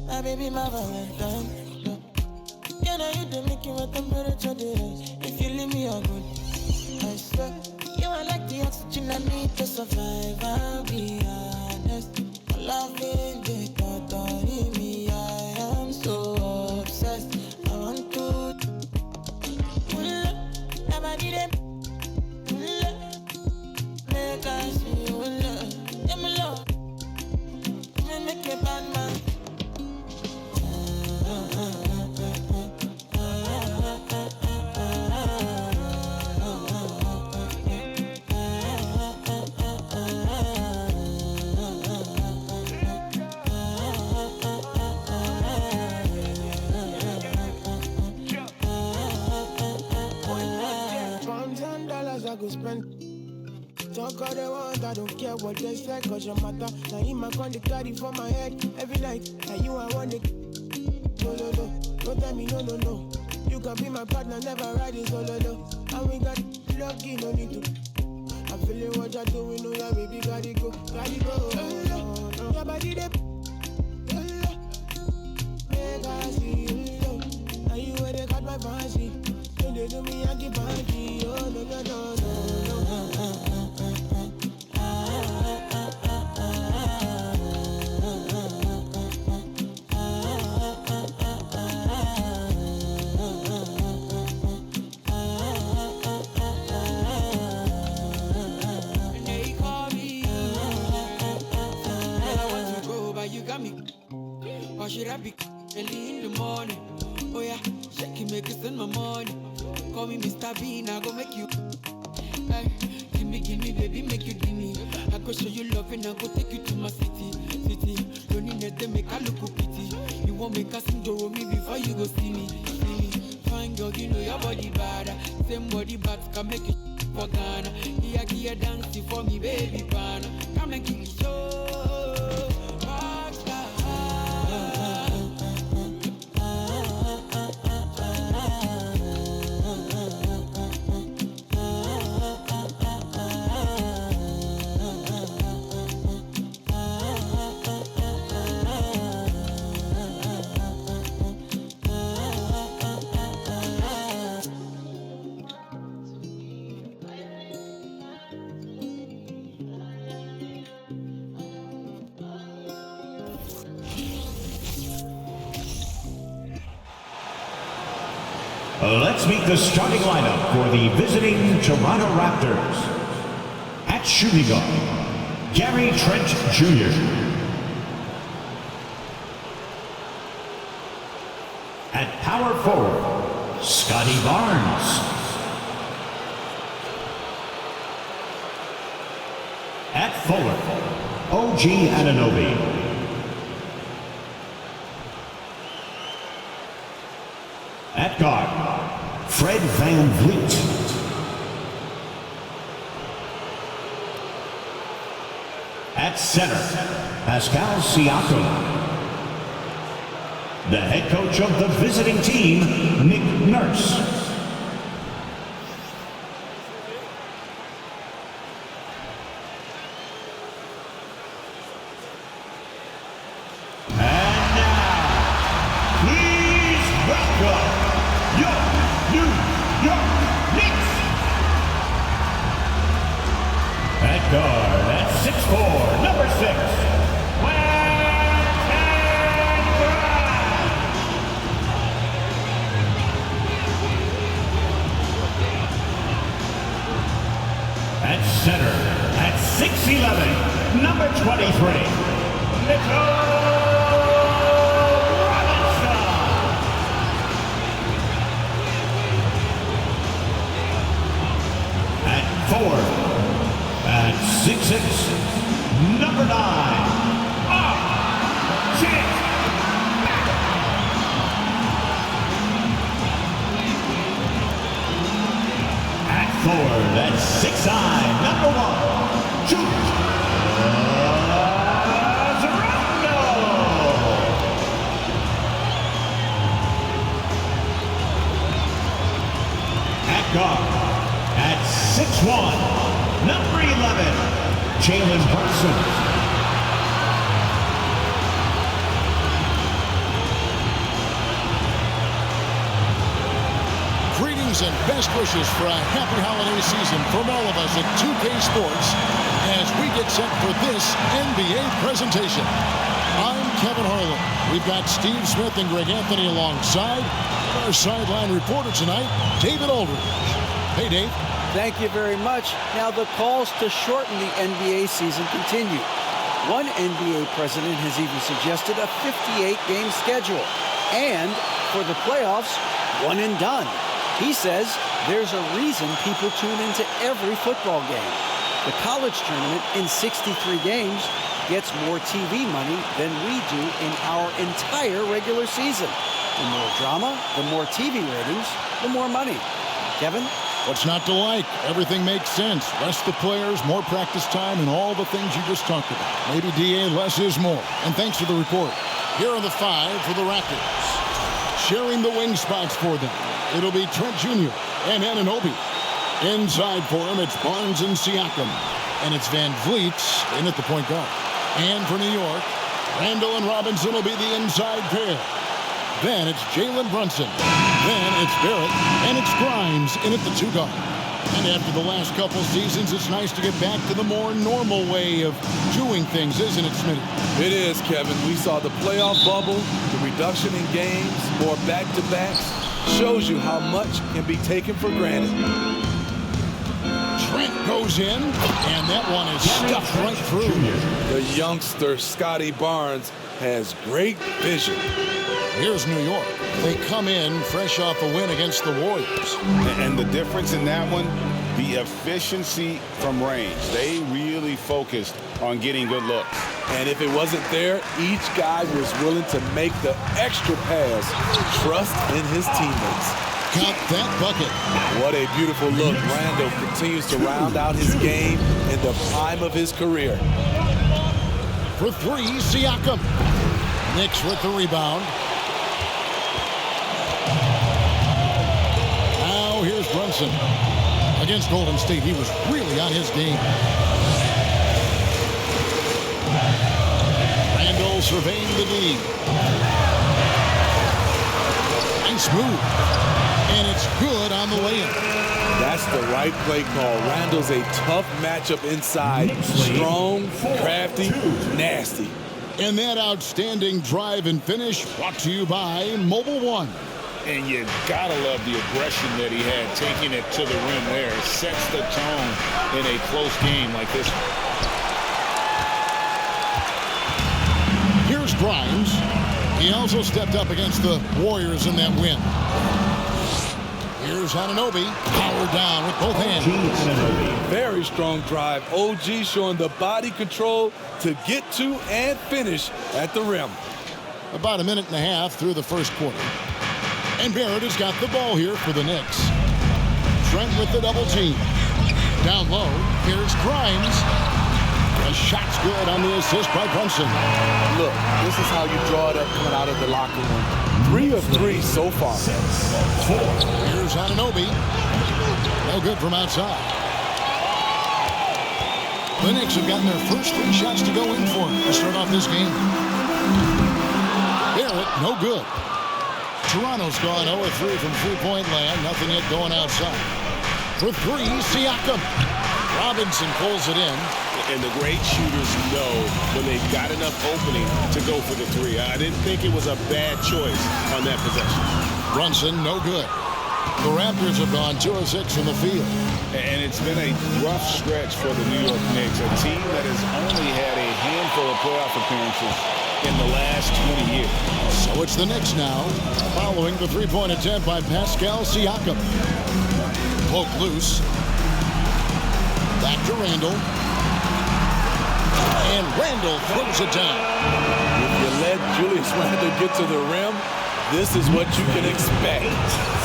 My baby, my Valentine. Can I hit the making what temperature there is? If you leave me, you're good. I swear, you are like the oxygen I need to survive. I'll be honest. Loving the thought of me, I am so obsessed. I want to pull up, nobody them. Pull up, make I see you love. Yeah, me love, me make me bad man. I go spend. Talk all they want, I don't care what they say, cause your matter. Now in my con they carry for my head every night. Now you I want it. No, no, no, don't tell me no, no, no. You can be my partner, never riding solo, no. And we got lucky, no need to. I'm feeling what you're doing, no, yeah, baby, gotta go, gotta go. Oh, no. Your body, they make I see you, no. Now you where they got my fancy. When they do me, I give party. Oh, no, no, no, no. Why should I be early in the morning? Oh yeah, shake it, make it send my money. Call me Mr. Bean, I go make you. Hey, give me, baby, make you give me. I go show you love and I go take you to my city. Don't need nothing, make I look pity. You won't make us sing to me before you go see me. Fine girl, you know your body bad. Same body but can make you for Ghana. Here, dancing for me, baby, pana. Come and give me show. Let's meet the starting lineup for the visiting Toronto Raptors. At shooting guard, Gary Trent Jr. At power forward, Scotty Barnes. At forward, OG Anunoby. At guard, Fred Van Vliet. At center, Pascal Siakam. The head coach of the visiting team, Nick Nurse. And now, please welcome your New York Knicks. At guard, at 6'4", number 6, at center, at 6'11", number 23, Mitchell Robinson. At 4, at 6'6", number 9, R.J. At forward, at 6'9", number 1, Julius Rondo. At guard, at 6'1", number 11, Jalen Brunson. Greetings and best wishes for a happy holiday season from all of us at 2K Sports as we get set for this NBA presentation. I'm Kevin Harlan. We've got Steve Smith and Greg Anthony alongside. Our sideline reporter tonight, David Aldridge. Hey, Dave. Thank you very much. Now the calls to shorten the NBA season continue. One NBA president has even suggested a 58-game schedule. And for the playoffs, one and done. He says there's a reason people tune into every football game. The college tournament in 63 games gets more TV money than we do in our entire regular season. The more drama, the more TV ratings, the more money. Kevin? What's not to like? Everything makes sense. Rest the players, more practice time, and all the things you just talked about. Maybe DA, less is more. And thanks for the report. Here are the 5 for the Raptors. Sharing the wing spots for them, it'll be Trent Jr. and Anunoby. Inside for him, it's Barnes and Siakam. And it's Van Vliet in at the point guard. And for New York, Randall and Robinson will be the inside pair. Then it's Jalen Brunson. Then it's Barrett. And it's Grimes in at the 2 guard. And after the last couple seasons, it's nice to get back to the more normal way of doing things, isn't it, Smitty? It is, Kevin. We saw the playoff bubble, the reduction in games, more back-to-backs. Shows you how much can be taken for granted. Trent goes in, and that one is stuffed right through. The youngster, Scotty Barnes, has great vision. Here's New York. They come in fresh off a win against the Warriors. And the difference in that one, the efficiency from range. They really focused on getting good looks. And if it wasn't there, each guy was willing to make the extra pass. Trust in his teammates. Got that bucket. What a beautiful look. Randall continues to round out his game in the prime of his career. For 3, Siakam. Knicks with the rebound. Now here's Brunson. Against Golden State, he was really on his game. Randall surveying the D. Nice move. And it's good on the way in. That's the right play call. Randall's a tough matchup inside. Strong, crafty, nasty. And that outstanding drive and finish brought to you by Mobile One. And you gotta love the aggression that he had, taking it to the rim there. It sets the tone in a close game like this. Here's Grimes. He also stepped up against the Warriors in that win. Here's Anunoby, powered down with both hands. Very strong drive. OG showing the body control to get to and finish at the rim. About a minute and a half through the first quarter. And Barrett has got the ball here for the Knicks. Trent with the double team. Down low, here's Grimes. The shot's good on the assist by Brunson. Look, this is how you draw it up coming out of the locker room. 3 of 3 so far. Here's Anunoby. No good from outside. The Knicks have gotten their first 3 shots to go in for to start off this game. Barrett, no good. Toronto's gone 0-3 from three-point land. Nothing yet going outside. For 3, Siakam. Robinson pulls it in. And the great shooters know when they've got enough opening to go for the 3. I didn't think it was a bad choice on that possession. Brunson, no good. The Raptors have gone 2 of 6 from the field. And it's been a rough stretch for the New York Knicks, a team that has only had a handful of playoff appearances in the last 20 years. So it's the Knicks now, following the three-point attempt by Pascal Siakam. Poke loose. Back to Randall. And Randall throws it down. If you let Julius Randle get to the rim, this is what you can expect.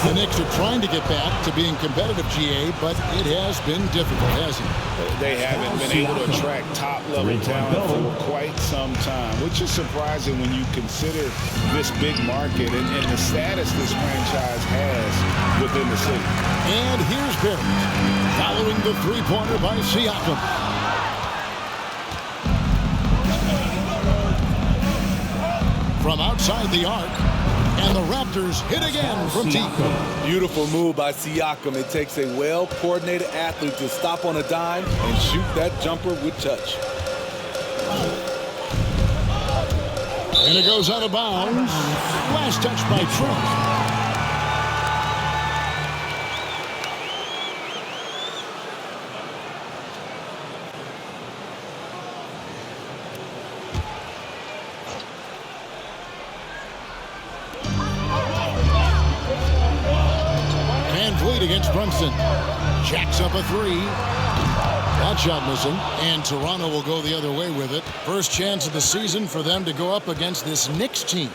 The Knicks are trying to get back to being competitive, GA, but it has been difficult, hasn't it? They haven't been able to attract top-level talent for quite some time, which is surprising when you consider this big market and the status this franchise has within the city. And here's Barrett, following the three-pointer by Siakam. From outside the arc, And the Raptors hit again from deep. Beautiful move by Siakam. It takes a well-coordinated athlete to stop on a dime and shoot that jumper with touch. And it goes out of bounds. Last touch by Trent. Against Brunson. Jacks up a three. That shot missing. And Toronto will go the other way with it. First chance of the season for them to go up against this Knicks team.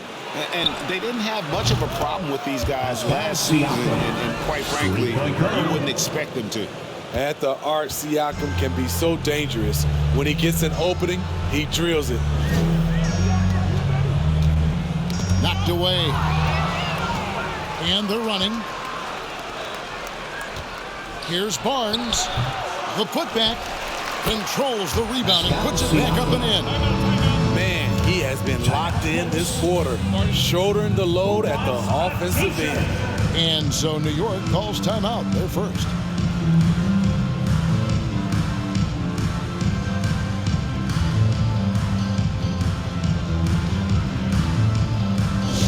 And they didn't have much of a problem with these guys last season. And quite frankly, you wouldn't expect them to. At the arc, Siakam can be so dangerous. When he gets an opening, he drills it. Knocked away. And they're running. Here's Barnes. The putback controls the rebound and puts it back up and in. Man, he has been locked in this quarter, shouldering the load at the offensive end. And so New York calls timeout. They're first.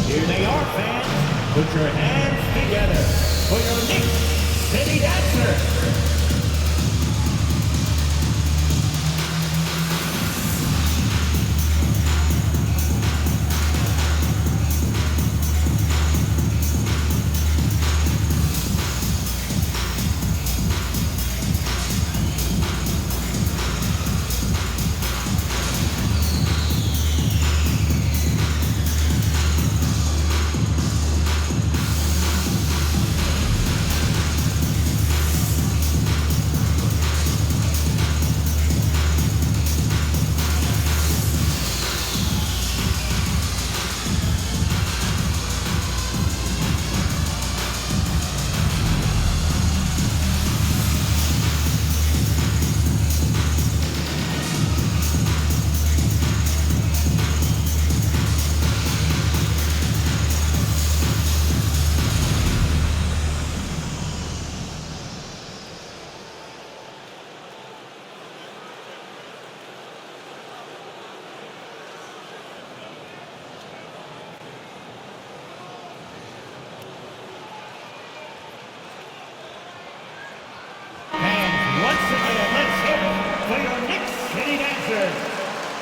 Here they are, fans. Put your hands together for your Knicks City Dancer.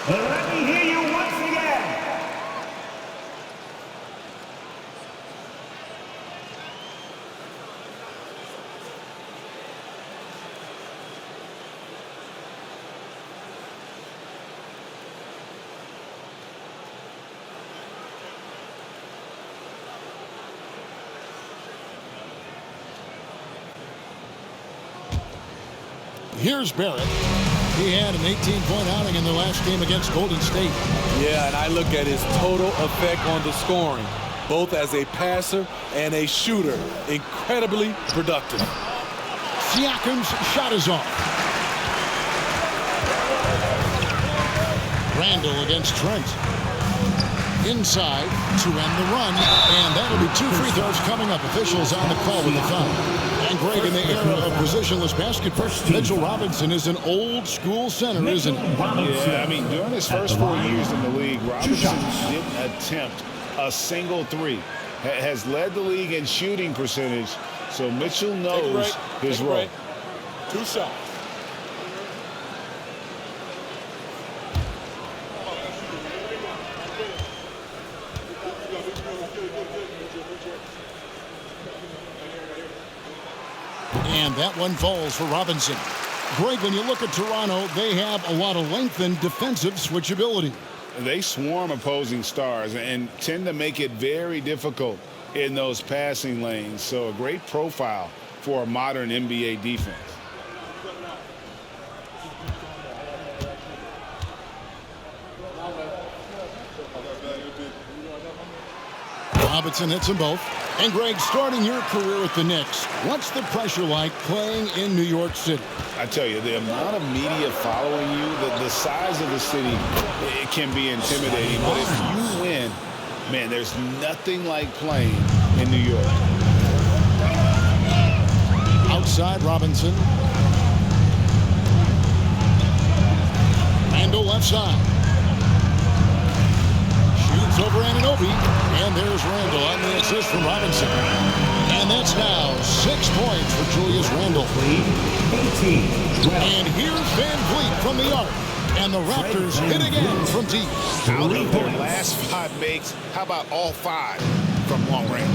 Let me hear you once again. Here's Barrett. He had an 18-point outing in the last game against Golden State. Yeah, and I look at his total effect on the scoring, both as a passer and a shooter. Incredibly productive. Siakam's shot is off. Randall against Trent. Inside to end the run, and that'll be 2 free throws coming up. Officials on the call with the foul. And Greg, in the era of positionless basketball, Mitchell Robinson is an old-school center, isn't he? Yeah, I mean, during his first 4 years in the league, Robinson didn't attempt a single three. Has led the league in shooting percentage, so Mitchell knows his role. 2 shots. And that one falls for Robinson. Greg, when you look at Toronto, they have a lot of length and defensive switchability. They swarm opposing stars and tend to make it very difficult in those passing lanes. So a great profile for a modern NBA defense. Robinson hits them both. And Greg, starting your career with the Knicks, what's the pressure like playing in New York City? I tell you, the amount of media following you, the size of the city, it can be intimidating. But if you win, Man, there's nothing like playing in New York. Outside Robinson. Randall left side. Shoots over Anunoby. And there's Randall on the assist from Robinson. And that's now 6 points for Julius Randle. And here's Van Vliet from the arc. And the Raptors hit again from deep. Out of their last 5 makes, how about all 5 from long range?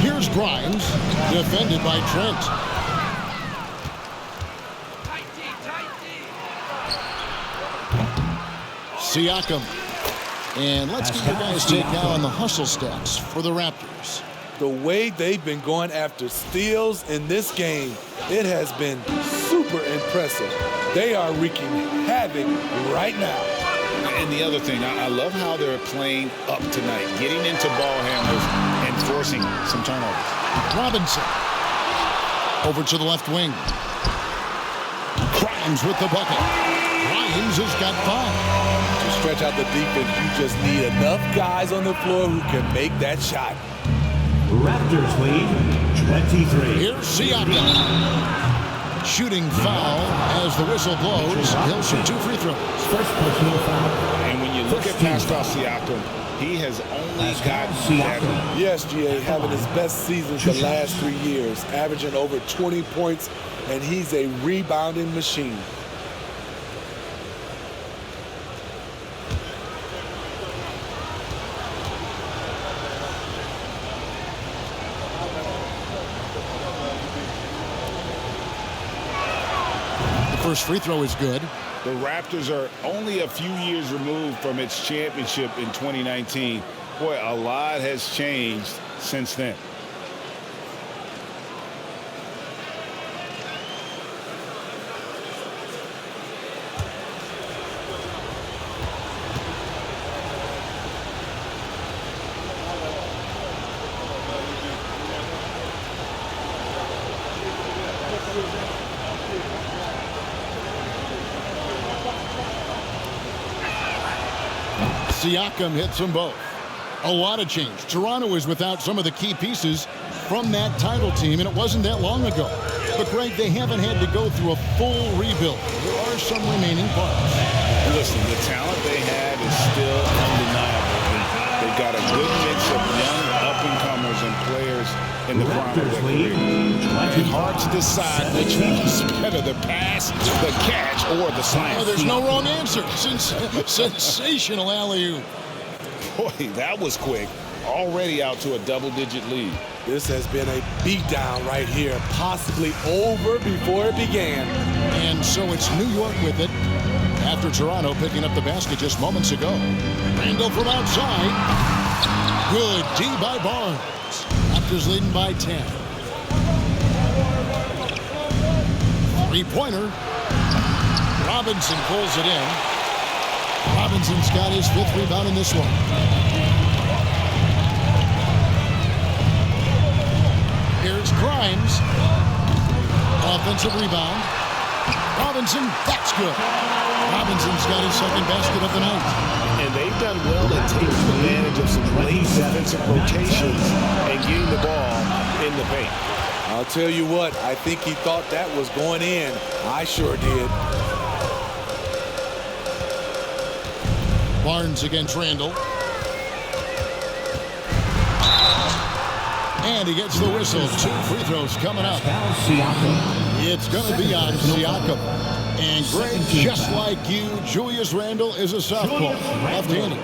Here's Grimes, defended by Trent. Siakam. And let's get your guys' take now on the hustle stats for the Raptors. The way they've been going after steals in this game, it has been super impressive. They are wreaking havoc right now. And the other thing, I love how they're playing up tonight, getting into ball handlers and forcing some turnovers. Robinson. Over to the left wing. Grimes with the bucket. Grimes has got 5. To stretch out the defense, you just need enough guys on the floor who can make that shot. Raptors lead 23. Here's Siakam. Shooting foul as the whistle blows. He'll shoot 2 free throws. First personal foul. And when you look at Pascal Siakam, he has only gotten better. Yes, GA, having his best seasons the last 3 years, averaging over 20 points, and he's a rebounding machine. First free throw is good. The Raptors are only a few years removed from its championship in 2019. Boy, a lot has changed since then. Siakam hits them both. A lot of change. Toronto is without some of the key pieces from that title team, and it wasn't that long ago. But, Greg, they haven't had to go through a full rebuild. There are some remaining parts. Listen, the talent they have is still undeniable. They've got a good mix of young up-and-comers and players in the prime of their career. It's hard to decide which one's better, the pass, the catch, or the slam. Oh, there's no wrong answer. Sensational alley-oop. Boy, that was quick. Already out to a double-digit lead. This has been a beatdown right here, possibly over before it began. And so it's New York with it after Toronto picking up the basket just moments ago. Randall from outside. Good D by Barnes. Raptors leading by 10. Three-pointer. Robinson pulls it in. Robinson's got his 5th rebound in this one. Here's Grimes. Offensive rebound. Robinson, that's good. Robinson's got his 2nd basket of the night. And they've done well at taking advantage of some late defensive rotations and getting the ball in the paint. I'll tell you what, I think he thought that was going in. I sure did. Barnes against Randall. And he gets the whistle. 2 free throws coming up. It's going to be on Siakam. And Greg, just like you, Julius Randle is a southpaw, left-handed.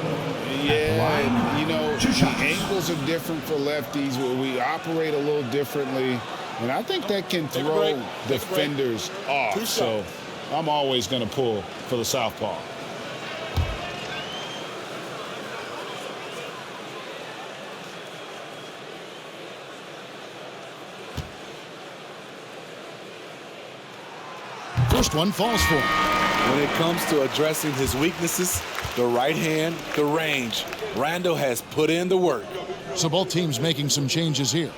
Yeah, you know, the angles are different for lefties. We operate a little differently. And I think that can throw defenders off. So I'm always going to pull for the southpaw. First one falls for him. When it comes to addressing his weaknesses, the right hand, the range, Randall has put in the work. So both teams making some changes here.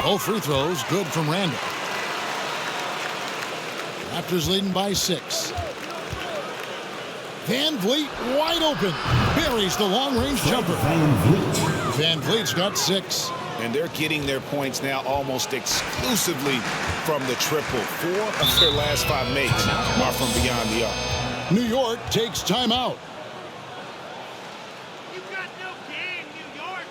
All free throws good from Randall. Raptors leading by 6. Van Vliet wide open. Buries the long-range jumper. Van Vliet's got 6. And they're getting their points now almost exclusively from the triple. 4 of their last 5 makes are from beyond the arc. New York takes timeout. You've got no game, New York.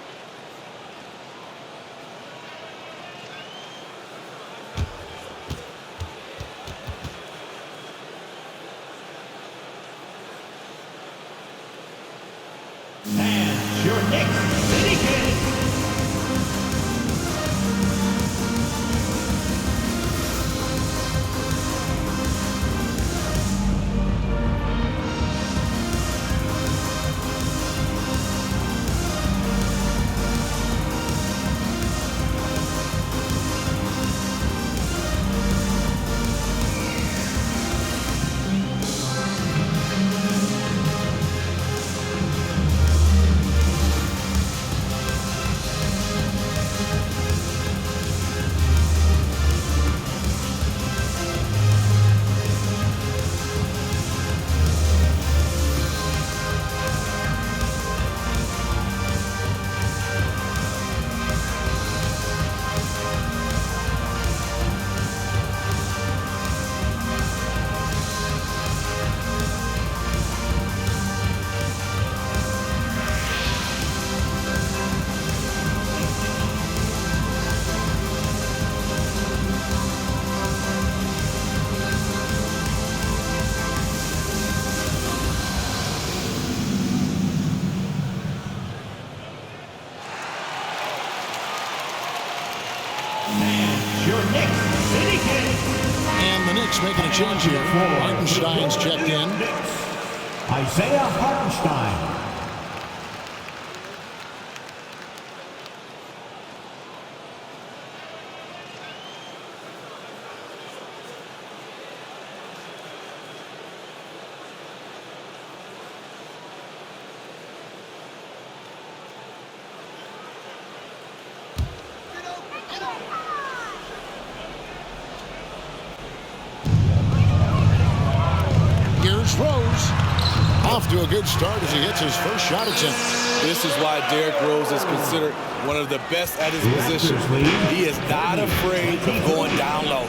And your Knicks City Kid. And the Knicks making a change here. Hartenstein's checked in. Isaiah Hartenstein. Here's Rose. Off to a good start as he hits his first shot attempt. This is why Derrick Rose is considered one of the best at his position. He is not afraid of going down low.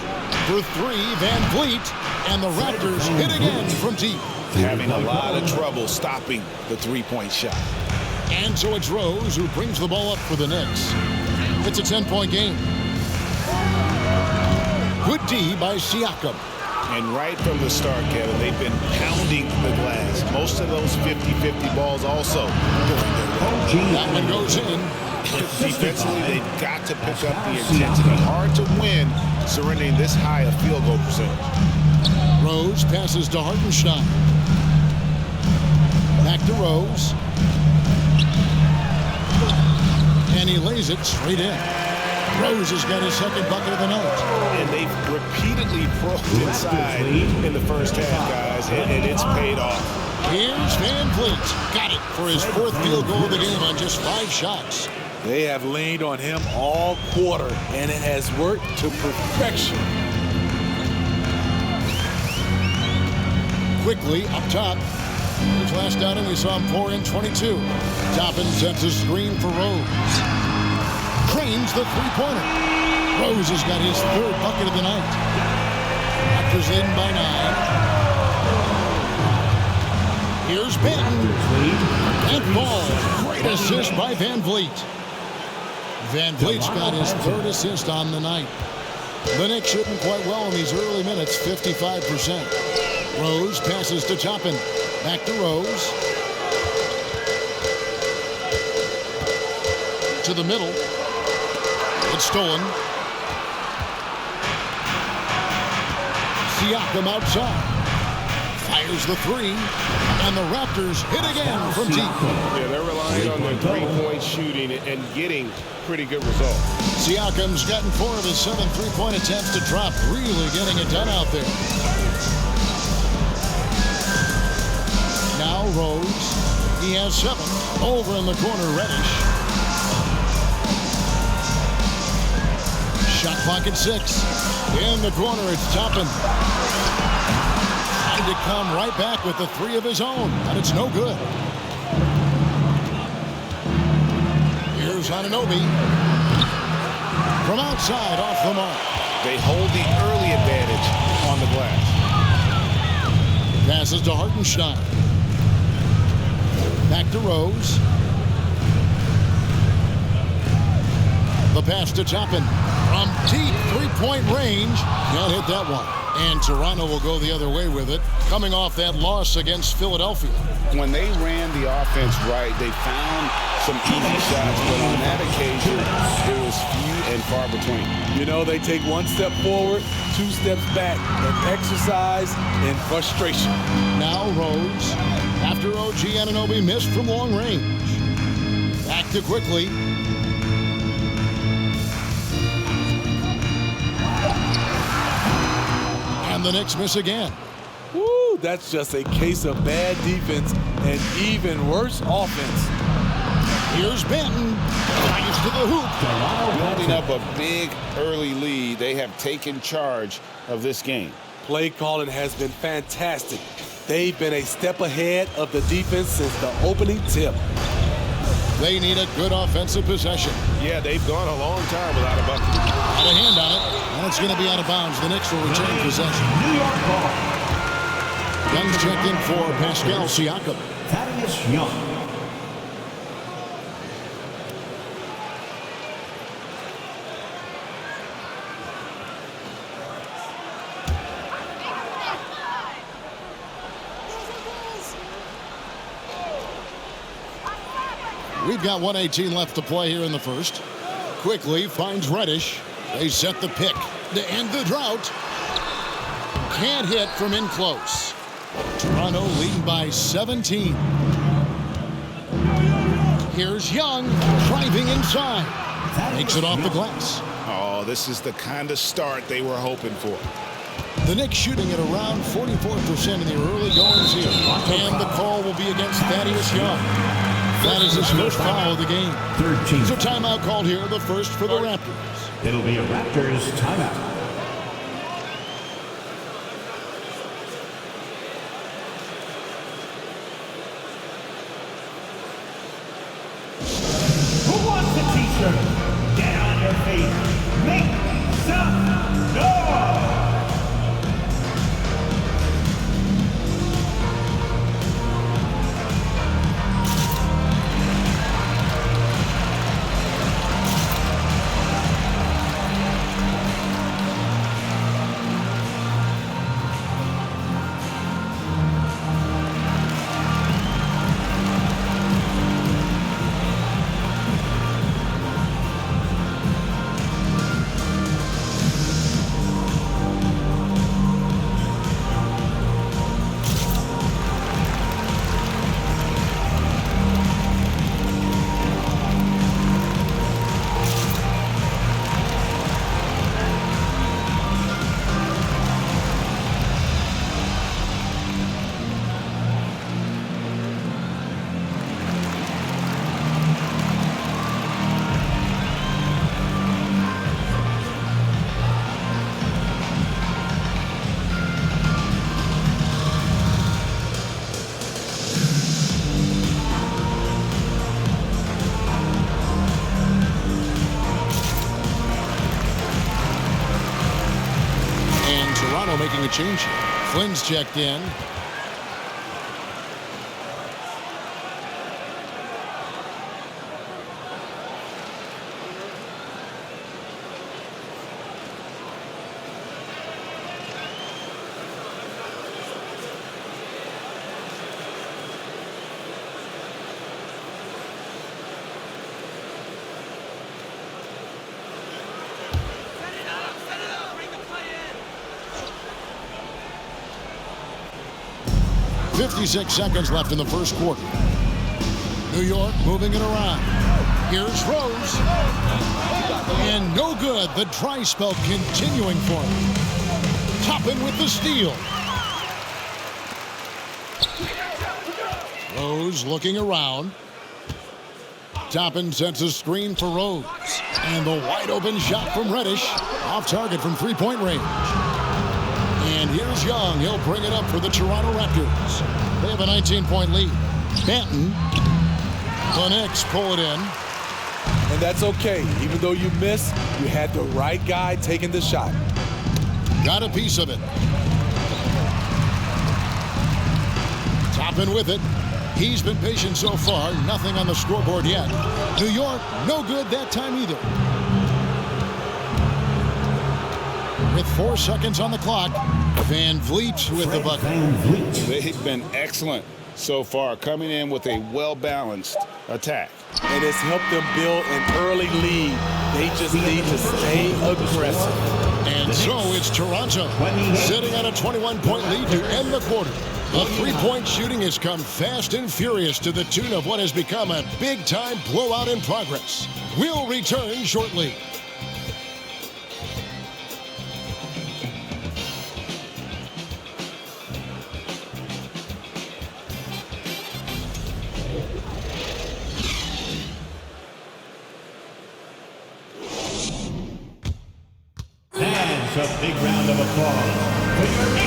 For 3, Van Vliet, and the Raptors hit again from deep. Having a lot of trouble stopping the three-point shot. And so it's Rose who brings the ball up for the Knicks. It's a 10-point game. Good D by Siakam. And right from the start, Kevin, they've been pounding the glass. Most of those 50-50 balls also going their way. That one goes in. Defensively, they've got to pick up the intensity. Hard to win surrendering this high a field goal percentage. Rose passes to Hartenstein. Back to Rose. And he lays it straight in. Rose has got his second bucket of the night. And they've repeatedly probed inside in the first half, guys, and it's paid off. Here's Van Vliet. Got it for his 4th field goal of the game on just 5 shots. They have leaned on him all quarter, and it has worked to perfection. Quickly up top. His last outing, we saw him pour in 22. Toppin sets a screen for Rose. Cranes the three-pointer. Rose has got his 3rd bucket of the night. Raptors leading by 9. Here's Benton. And ball. Great assist by Van Vliet. Van Vliet's got his 3rd assist on the night. The Knicks shooting quite well in these early minutes, 55%. Rose passes to Toppin. Back to Rose. To the middle. It's stolen. Siakam outside. Fires the 3. And the Raptors hit again from deep. Yeah, they're relying on their three-point shooting and getting pretty good results. Siakam's gotten 4 of his 7 3-point attempts to drop. Really getting it done out there. Now Now Rose. He has 7. Over in the corner, Reddish. Shot clock at 6. In the corner, it's Toppin. Trying to come right back with the 3 of his own, but it's no good. Here's Anunoby. From outside, off the mark. They hold the early advantage on the glass. Passes to Hartenstein. Back to Rose. The pass to Toppin. From deep three-point range. Can't hit that one. And Toronto will go the other way with it, coming off that loss against Philadelphia. When they ran the offense right, they found some easy shots, but on that occasion, it was few and far between. You know, they take 1 step forward, 2 steps back, and exercise in frustration. Now Rose, after OG Anunoby missed from long range. Back to quickly. And the Knicks miss again. Woo, that's just a case of bad defense and even worse offense. Here's Benton. Drives to the hoop. Building up a big early lead, they have taken charge of this game. Play calling has been fantastic. They've been a step ahead of the defense since the opening tip. They need a good offensive possession. Yeah, they've gone a long time without a bucket. Got a hand on it, and it's going to be out of bounds. The Knicks will return possession. New York ball. Young's checked in for Pascal Siakam. Thaddeus Young. We've got 1:18 left to play here in the first. Quickly finds Reddish. They set the pick to end the drought. Can't hit from in close. Toronto leading by 17. Here's Young driving inside. Makes it off the glass. Oh, this is the kind of start they were hoping for. The Knicks shooting at around 44% in the early goings here. And the call will be against Thaddeus Young. That is his first foul of the game. 13. There's a timeout called here, the first for the Raptors. It'll be a Raptors timeout. Who wants a t-shirt? Get on your feet. Make some noise. Making a change here. Flynn's checked in. Set it up! Bring the play in! 56 seconds left in the first quarter. New York moving it around. Here's Rose. And no good. The dry spell continuing for him. Toppin with the steal. Rose looking around. Toppin sets a screen for Rose. And the wide open shot from Reddish. Off target from three-point range. And here's Young. He'll bring it up for the Toronto Raptors. They have a 19-point lead. Banton. The Knicks pull it in. And that's okay. Even though you missed, you had the right guy taking the shot. Got a piece of it. Toppin with it. He's been patient so far. Nothing on the scoreboard yet. New York, no good that time either. With 4 seconds on the clock, Van Vliet with the bucket. They've been excellent so far, coming in with a well-balanced attack. And it's helped them build an early lead. They just need to stay aggressive. And so it's Toronto sitting on a 21-point lead to end the quarter. The three-point shooting has come fast and furious to the tune of what has become a big-time blowout in progress. We'll return shortly. A big round of applause.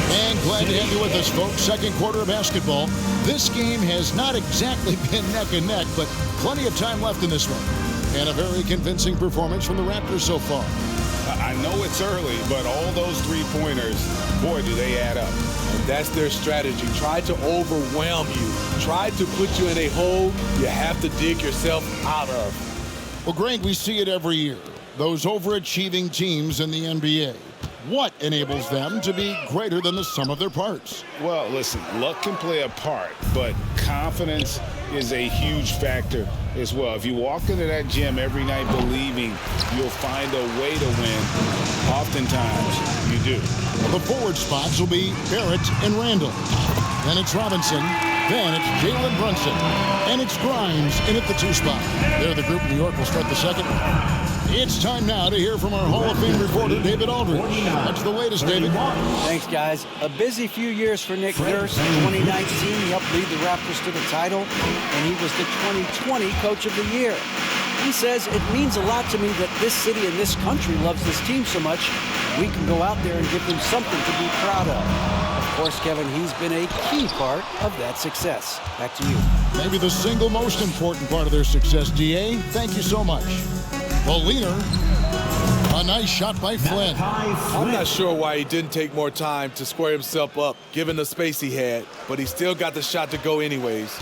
And glad to have you with us, folks. Second quarter of basketball. This game has not exactly been neck and neck, but plenty of time left in this one. And a very convincing performance from the Raptors so far. I know it's early, but all those three-pointers, boy, do they add up. And that's their strategy. Try to overwhelm you. Try to put you in a hole you have to dig yourself out of. Well, Greg, we see it every year. Those overachieving teams in the NBA. What enables them to be greater than the sum of their parts? Well, listen, luck can play a part, but confidence is a huge factor as well. If you walk into that gym every night believing you'll find a way to win, oftentimes you do. The forward spots will be Barrett and Randall. Then it's Robinson. Then it's Jalen Brunson. And it's Grimes in at the 2 spot. There, the group in New York will start the second one. It's time now to hear from our Hall of Fame reporter, David Aldridge. What's the latest, David? Thanks, guys. A busy few years for Nick Nurse. In 2019, he helped lead the Raptors to the title, and he was the 2020 Coach of the Year. He says, it means a lot to me that this city and this country loves this team so much, we can go out there and give them something to be proud of. Of course, Kevin, he's been a key part of that success. Back to you. Maybe the single most important part of their success, D.A. Thank you so much. The leader, a nice shot by Flynn. I'm not sure why he didn't take more time to square himself up, given the space he had, but he still got the shot to go anyways.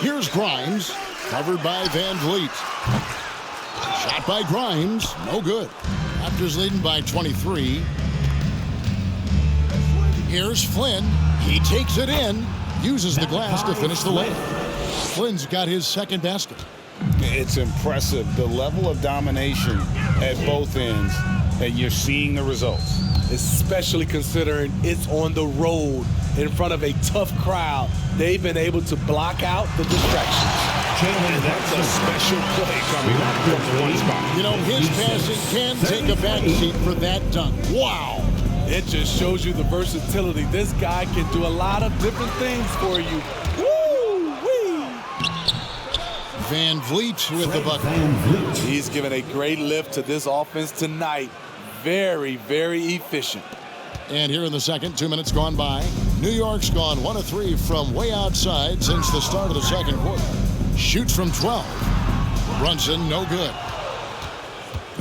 Here's Grimes, covered by Van Vliet. Shot by Grimes, no good. Raptors leading by 23. Here's Flynn. He takes it in, uses the glass to finish the layup. Flynn's got his second basket. It's impressive, the level of domination at both ends, and you're seeing the results. Especially considering it's on the road in front of a tough crowd. They've been able to block out the distractions. And that's a special play coming up from one spot. You know, his passing can take a back seat for that dunk. Wow. It just shows you the versatility. This guy can do a lot of different things for you. Van Vliet with the bucket. He's given a great lift to this offense tonight. Very, very efficient. And here in the second, 2 minutes gone by. New York's gone 1 of 3 from way outside since the start of the second quarter. Shoots from 12. Brunson, no good.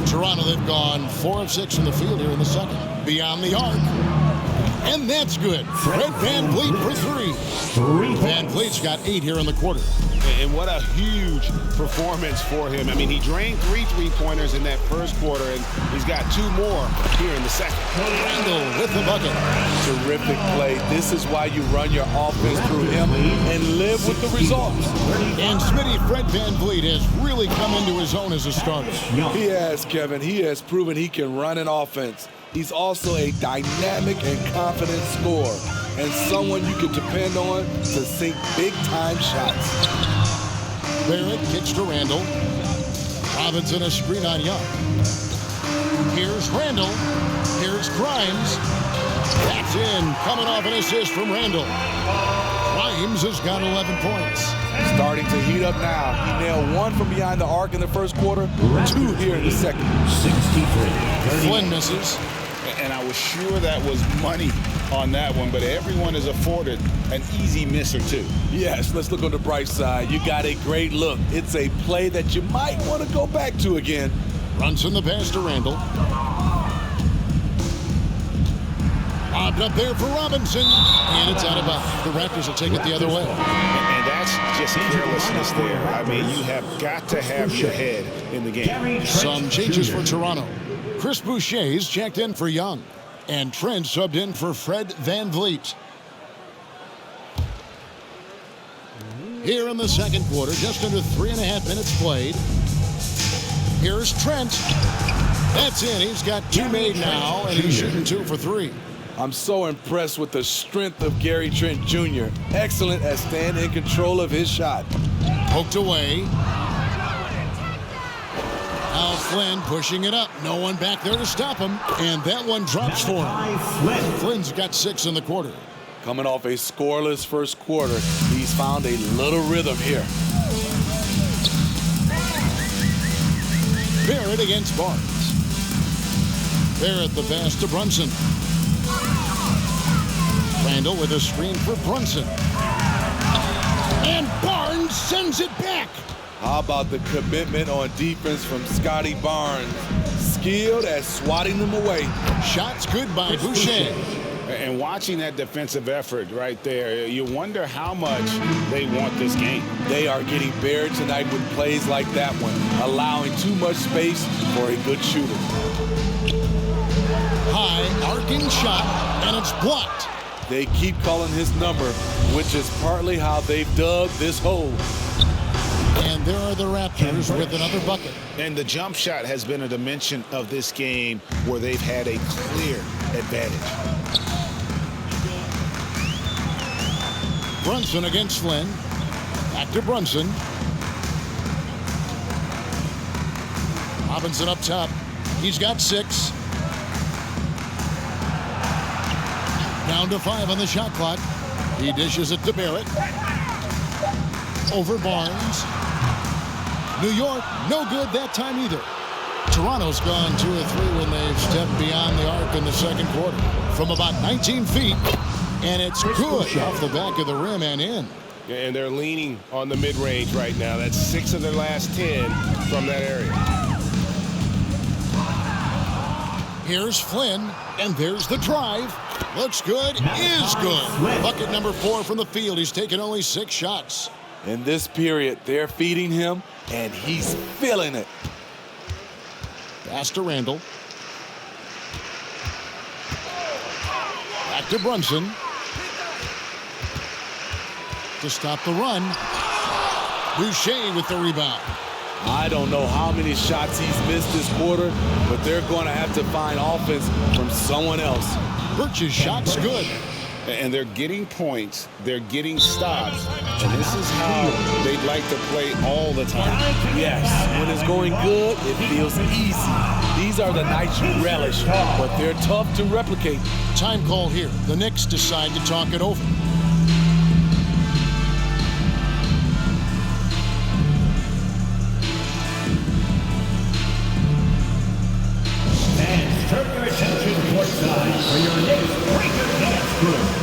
Toronto, they've gone 4 of 6 from the field here in the second. Beyond the arc. And that's good. Fred Van Vliet for 3. Van Vliet's got 8 here in the quarter. And what a huge performance for him. I mean, he drained 3 three-pointers in that first quarter, and he's got 2 more here in the second. Randall with the bucket. Terrific play. This is why you run your offense through him and live with the results. And Smitty, Fred Van Vliet has really come into his own as a starter. He has, Kevin. He has proven he can run an offense. He's also a dynamic and confident scorer, and someone you can depend on to sink big-time shots. Barrett kicks to Randall. Robinson a screen on Young. Here's Randall. Here's Grimes. That's in, coming off an assist from Randall. Grimes has got 11 points. Starting to heat up now. He nailed one from behind the arc in the first quarter, two here in the second. 63. Flynn misses. And I was sure that was money on that one, but everyone is afforded an easy miss or two. Yes, let's look on the bright side. You got a great look. It's a play that you might want to go back to again. Brunson the pass to Randall. Lobbed up there for Robinson. And it's out of bounds. The Raptors will take it the other way. And that's just carelessness there. I mean, you have got to have your head in the game. Some changes for Toronto. Chris Boucher's checked in for Young. And Trent subbed in for Fred VanVleet. Here in the second quarter, just under 3.5 minutes played. Here's Trent. That's in. He's got two made now, and he's shooting 2 for 3. I'm so impressed with the strength of Gary Trent Jr. Excellent at staying in control of his shot. Poked away. Now Flynn pushing it up. No one back there to stop him. And that one drops for him. Flynn's got 6 in the quarter. Coming off a scoreless first quarter, he's found a little rhythm here. Barrett against Barnes. Barrett the pass to Brunson. Randall with a screen for Brunson. And Barnes sends it back. How about the commitment on defense from Scotty Barnes? Skilled at swatting them away. Shots good by Boucher. And watching that defensive effort right there, you wonder how much they want this game. They are getting buried tonight with plays like that one, allowing too much space for a good shooter. High arcing shot, and it's blocked. They keep calling his number, which is partly how they've dug this hole. And there are the Raptors with another bucket. And the jump shot has been a dimension of this game where they've had a clear advantage. Brunson against Flynn. Back to Brunson. Robinson up top. He's got 6. Down to 5 on the shot clock. He dishes it to Barrett. Over Barnes. New York, no good that time either. Toronto's gone 2 or 3 when they've stepped beyond the arc in the second quarter. From about 19 feet. And it's good off the back of the rim and in. And they're leaning on the mid-range right now. That's 6 of their last 10 from that area. Here's Flynn, and there's the drive. Looks good, is good. Bucket number 4 from the field. He's taken only 6 shots. In this period, they're feeding him, and he's feeling it. Pass to Randall. Back to Brunson. To stop the run. Boucher with the rebound. I don't know how many shots he's missed this quarter, but they're going to have to find offense from someone else. Birch's shot's good. And they're getting points. They're getting stops. And this is how they'd like to play all the time. Yes, when it's going good, it feels easy. These are the nights you relish, but they're tough to replicate. Time call here. The Knicks decide to talk it over. And turn your attention courtside for your Knicks Breaker Dance Group.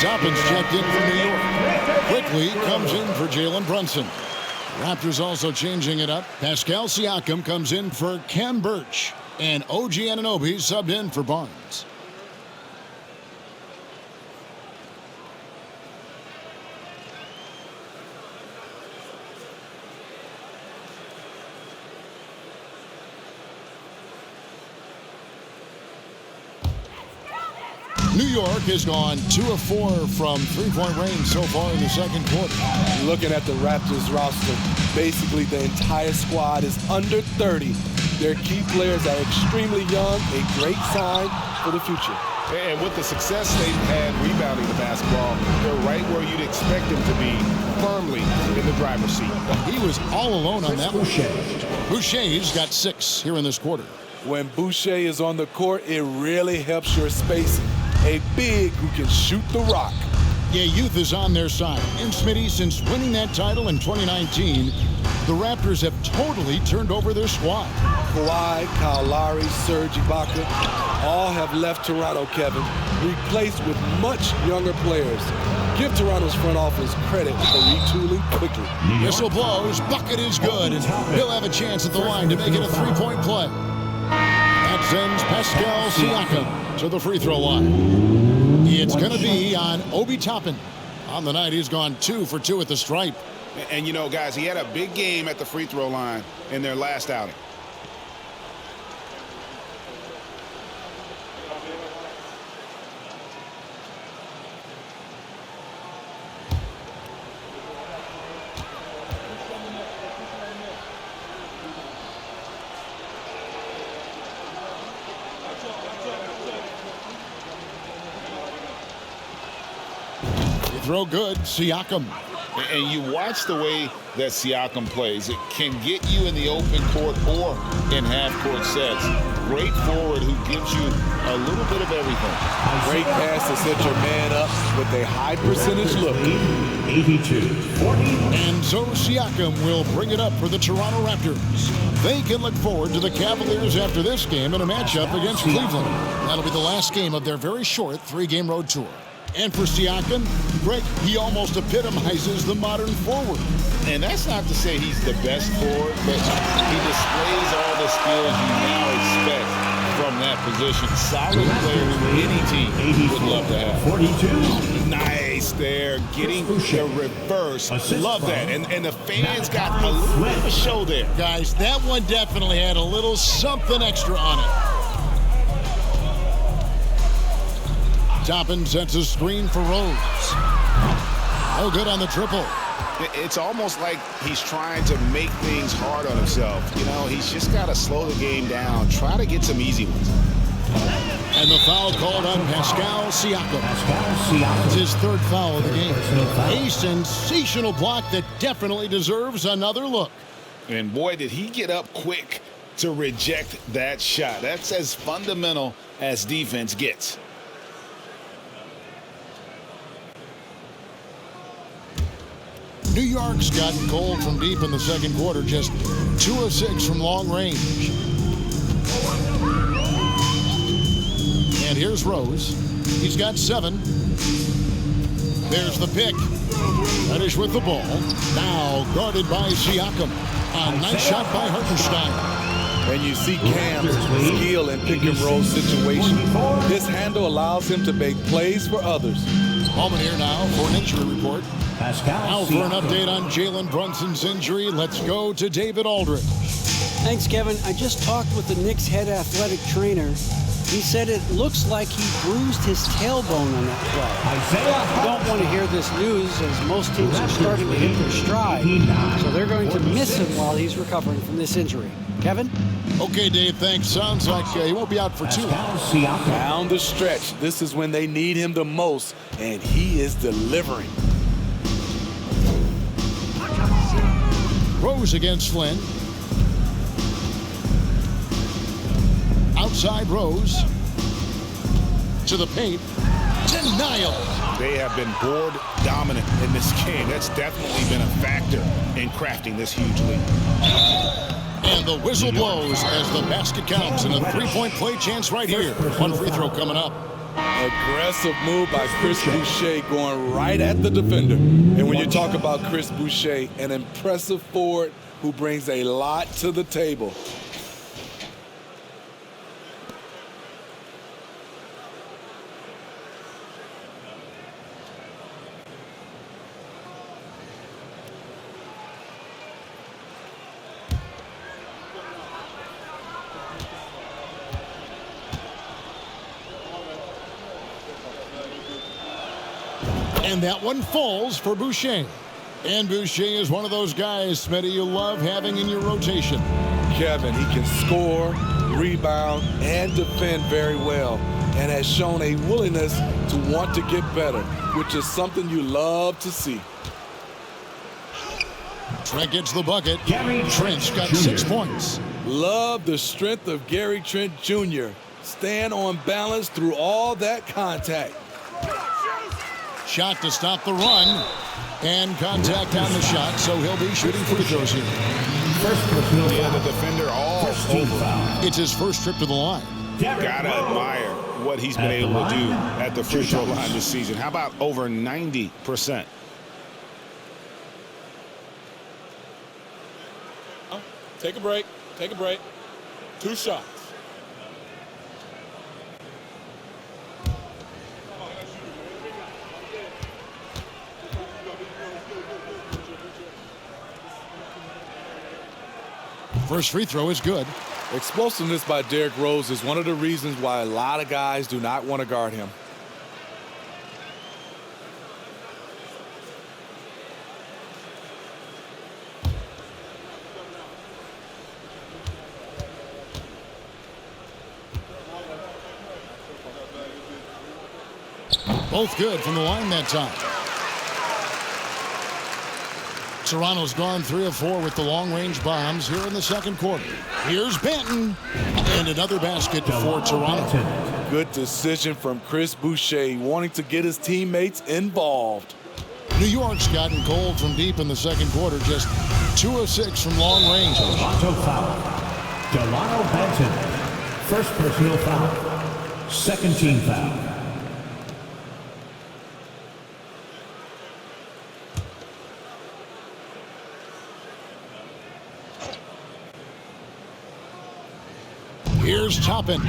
Toppin's checked in from New York. Quickly comes in for Jalen Brunson. Raptors also changing it up. Pascal Siakam comes in for Cam Birch. And OG Anunoby subbed in for Barnes. New York has gone 2 of 4 from three-point range so far in the second quarter. Looking at the Raptors roster, basically the entire squad is under 30. Their key players are extremely young, a great sign for the future. And with the success they've had rebounding the basketball, they're right where you'd expect them to be, firmly in the driver's seat. He was all alone on that one. Boucher's got 6 here in this quarter. When Boucher is on the court, it really helps your spacing. A big who can shoot the rock. Yeah, youth is on their side. And Smitty, since winning that title in 2019, the Raptors have totally turned over their squad. Kawhi, Kyle Lowry, Serge Ibaka, all have left Toronto, Kevin, replaced with much younger players. Give Toronto's front office credit for retooling quickly. Whistle blows, bucket is good, and he'll have a chance at the line to make it a three-point play. That sends Pascal Siakam to the free throw line. It's going to be on Obi Toppin. On the night, he's gone 2 for 2 at the stripe. And you know, guys, he had a big game at the free throw line in their last outing. Throw good, Siakam. And you watch the way that Siakam plays. It can get you in the open court or in half-court sets. Great forward who gives you a little bit of everything. Great pass to set your man up with a high percentage look. 82-40. And so Siakam will bring it up for the Toronto Raptors. They can look forward to the Cavaliers after this game in a matchup against Cleveland. That'll be the last game of their very short 3-game road tour. And for Siakam, Greg, he almost epitomizes the modern forward. And that's not to say he's the best forward, but he displays all the skills you now expect from that position. Solid player who any team would love to have. 42. Nice there, getting the reverse. Love that. And the fans got a little bit of a show there. Guys, that one definitely had a little something extra on it. Toppin sets a screen for Rose. No good on the triple. It's almost like he's trying to make things hard on himself. You know, he's just got to slow the game down, try to get some easy ones. And the foul called on Pascal Siakam. That's his 3rd foul of the game. A sensational block that definitely deserves another look. And boy, did he get up quick to reject that shot. That's as fundamental as defense gets. New York's gotten cold from deep in the second quarter, just 2 of 6 from long range. And here's Rose. He's got 7. There's the pick. Finish with the ball. Now guarded by Siakam. A nice shot by Hartenstein. When you see Cam's skill in pick and roll situation, this handle allows him to make plays for others. Ballman here now for an injury report. Pascal Now for an update on Jalen Brunson's injury, let's go to David Aldridge. Thanks, Kevin. I just talked with the Knicks head athletic trainer. He said it looks like he bruised his tailbone on that play. You don't want to hear this news as most teams are starting to hit their stride. So they're going to miss him while he's recovering from this injury. Kevin? Okay, Dave, thanks. Sounds like he won't be out for 2. Down the stretch, this is when they need him the most, and he is delivering. Rose against Flynn. Outside Rose. To the paint. Denial. They have been board dominant in this game. That's definitely been a factor in crafting this huge lead. And the whistle blows as the basket counts and a 3-point play chance right here. One free throw coming up. Aggressive move by Chris Boucher going right at the defender. And when you talk about Chris Boucher, an impressive forward who brings a lot to the table. And that one falls for Boucher. And Boucher is one of those guys, Smitty, you love having in your rotation. Kevin, he can score, rebound, and defend very well, and has shown a willingness to want to get better, which is something you love to see. Trent gets the bucket. Gary Trent's got Jr. 6 points. Love the strength of Gary Trent Jr. Stand on balance through all that contact. Shot to stop the run. And contact on the shot, so he'll be shooting free throws here. Yeah, the defender all over. It's his first trip to the line. Gotta admire what he's been able to do at the free throw line this season. How about over 90%? Take a break. Take a break. 2 shots. First free throw is good. Explosiveness by Derrick Rose is one of the reasons why a lot of guys do not want to guard him. Both good from the line that time. Toronto's gone 3 of 4 with the long-range bombs here in the second quarter. Here's Benton. And another basket for Toronto. Good decision from Chris Boucher, wanting to get his teammates involved. New York's gotten cold from deep in the second quarter, just 2 of 6 from long range. Toronto foul. Delano Benton. First personal foul. Second team foul. Here's Toppin.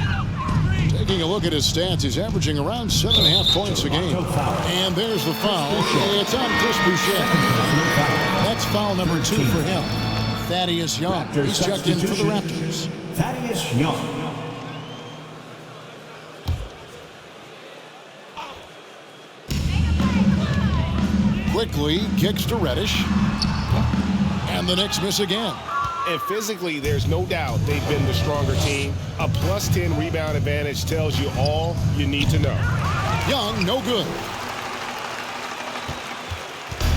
Taking a look at his stats, he's averaging around 7.5 points a game. And there's the foul. It's on Chris Boucher. That's foul number 2 for him. Thaddeus Young. He's checked in for the Raptors. Thaddeus Young. Quickly kicks to Reddish. And the Knicks miss again. And physically, there's no doubt they've been the stronger team. A +10 rebound advantage tells you all you need to know. Young, no good.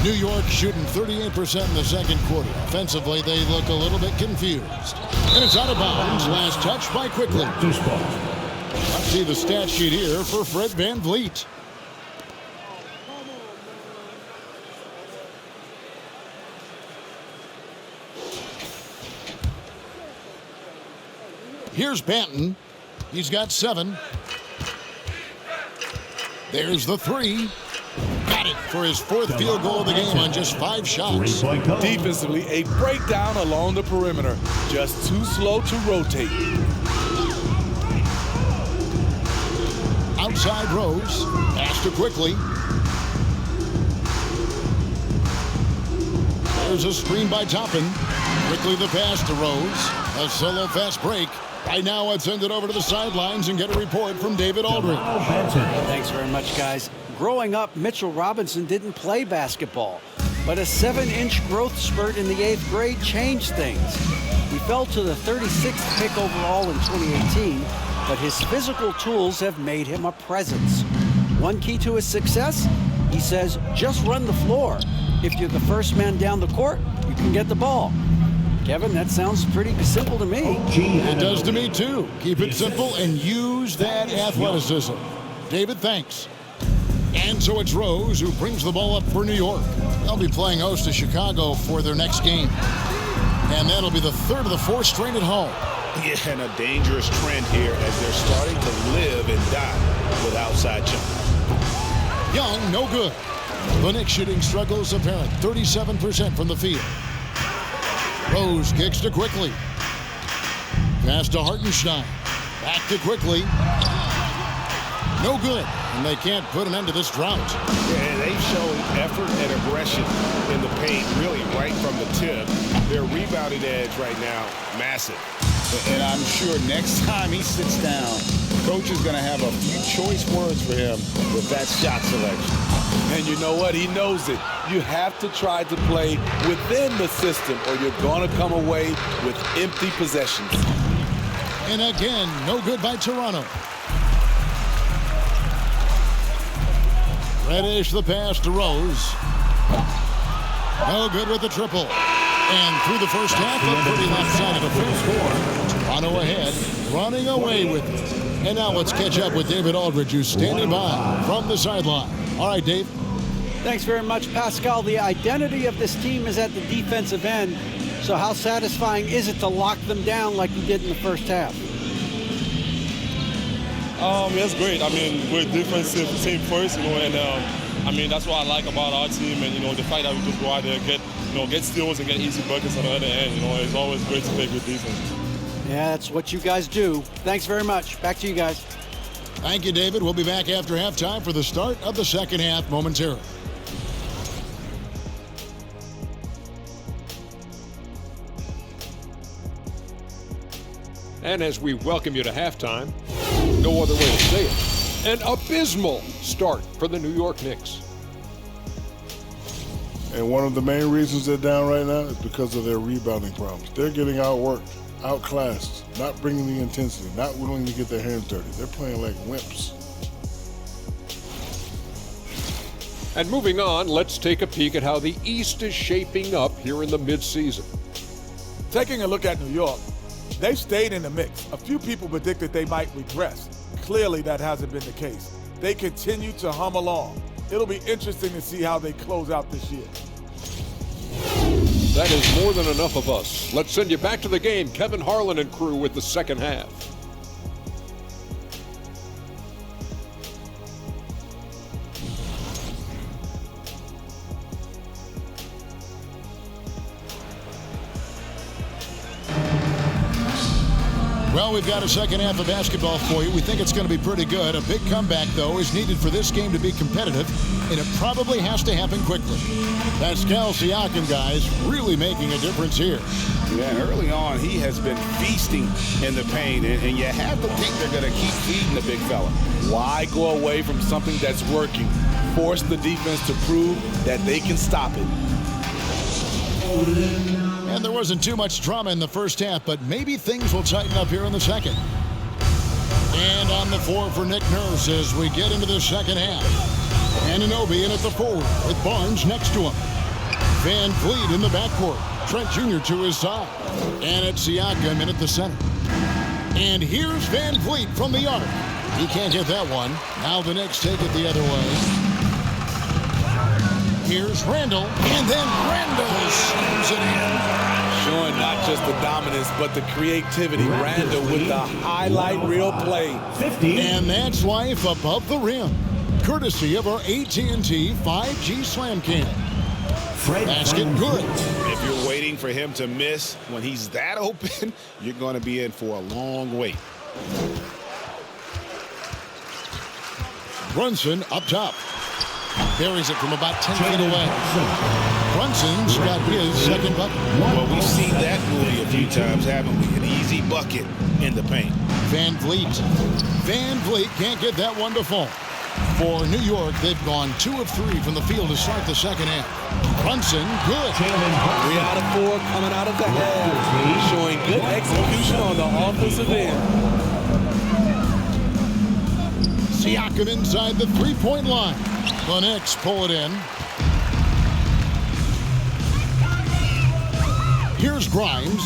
New York shooting 38% in the second quarter. Offensively, they look a little bit confused. And it's out of bounds. Last touch by Quickly. Let's see the stat sheet here for Fred VanVleet. Here's Benton. He's got 7. There's the 3. Got it for his 4th field goal of the game on just 5 shots. Defensively, a breakdown along the perimeter. Just too slow to rotate. Outside Rose. Pass to Quickly. There's a screen by Toppin. Quickly the pass to Rose. A solo fast break. Right now, let's send it over to the sidelines and get a report from David Aldridge. Thanks very much, guys. Growing up, Mitchell Robinson didn't play basketball, but a 7-inch growth spurt in the 8th grade changed things. He fell to the 36th pick overall in 2018, but his physical tools have made him a presence. One key to his success, he says, just run the floor. If you're the first man down the court, you can get the ball. Kevin, that sounds pretty simple to me. It does to me, too. Keep it simple and use that athleticism. David, thanks. And so it's Rose who brings the ball up for New York. They'll be playing host to Chicago for their next game. And that'll be the 3rd of the 4th straight at home. Yeah, and a dangerous trend here as they're starting to live and die with outside jump. Young, no good. The Knicks shooting struggles apparent. 37% from the field. Rose kicks to Quickly. Pass to Hartenstein. Back to Quickly. No good. And they can't put an end to this drought. Yeah, they've shown effort and aggression in the paint, really right from the tip. Their rebounding edge right now, massive. And I'm sure next time he sits down, coach is going to have a few choice words for him with that shot selection. And you know what? He knows it. You have to try to play within the system or you're going to come away with empty possessions. And again, no good by Toronto. Reddish the pass to Rose. No good with the triple. And through the first half, a pretty lopsided affair. Toronto ahead, running away with it. And now let's catch up with David Aldridge, who's standing by from the sideline. All right, Dave. Thanks very much, Pascal. The identity of this team is at the defensive end. So how satisfying is it to lock them down like you did in the first half? It's great. I mean, we're a defensive team first, and I mean, that's what I like about our team, and, the fact that we just go out there and get steals and get easy buckets on the other end, it's always great to play good defense. Yeah, that's what you guys do. Thanks very much. Back to you guys. Thank you, David. We'll be back after halftime for the start of the second half momentarily. And as we welcome you to halftime, no other way to say it, an abysmal start for the New York Knicks. And one of the main reasons they're down right now is because of their rebounding problems. They're getting outworked, outclassed, not bringing the intensity, not willing to get their hands dirty. They're playing like wimps. And moving on, let's take a peek at how the East is shaping up here in the midseason. Taking a look at New York, they've stayed in the mix. A few people predicted they might regress. Clearly, that hasn't been the case. They continue to hum along. It'll be interesting to see how they close out this year. That is more than enough of us. Let's send you back to the game. Kevin Harlan and crew with the second half. Well, we've got a second half of basketball for you. We think it's going to be pretty good. A big comeback, though, is needed for this game to be competitive, and it probably has to happen quickly. Pascal Siakam, guys, really making a difference here. Yeah, and early on, he has been feasting in the paint, and you have to think they're going to keep feeding the big fella. Why go away from something that's working? Force the defense to prove that they can stop it. And there wasn't too much drama in the first half, but maybe things will tighten up here in the second. And on the floor for Nick Nurse as we get into the second half. Anunoby in at the forward with Barnes next to him. Van Vliet in the backcourt. Trent Jr. to his side. And it's Siakam in at the center. And here's Van Vliet from the arc. He can't hit that one. Now the Knicks take it the other way. Here's Randall, and then Randall slams it in. Showing not just the dominance, but the creativity. Randall with the highlight reel play. 50. And that's life above the rim. Courtesy of our AT&T 5G Slam Cam. Basket good. If you're waiting for him to miss when he's that open, you're going to be in for a long wait. Brunson up top. Buries it from about 10 feet away. Brunson's got his second bucket. Well, we've seen that movie a few times, haven't we? An easy bucket in the paint. Van Vliet. Van Vliet can't get that one to fall. For New York, they've gone 2 of 3 from the field to start the second half. Brunson, good. 3 out of 4 coming out of the half. Showing good execution on the offensive end. Siakam inside the three-point line. The Knicks pull it in. Here's Grimes.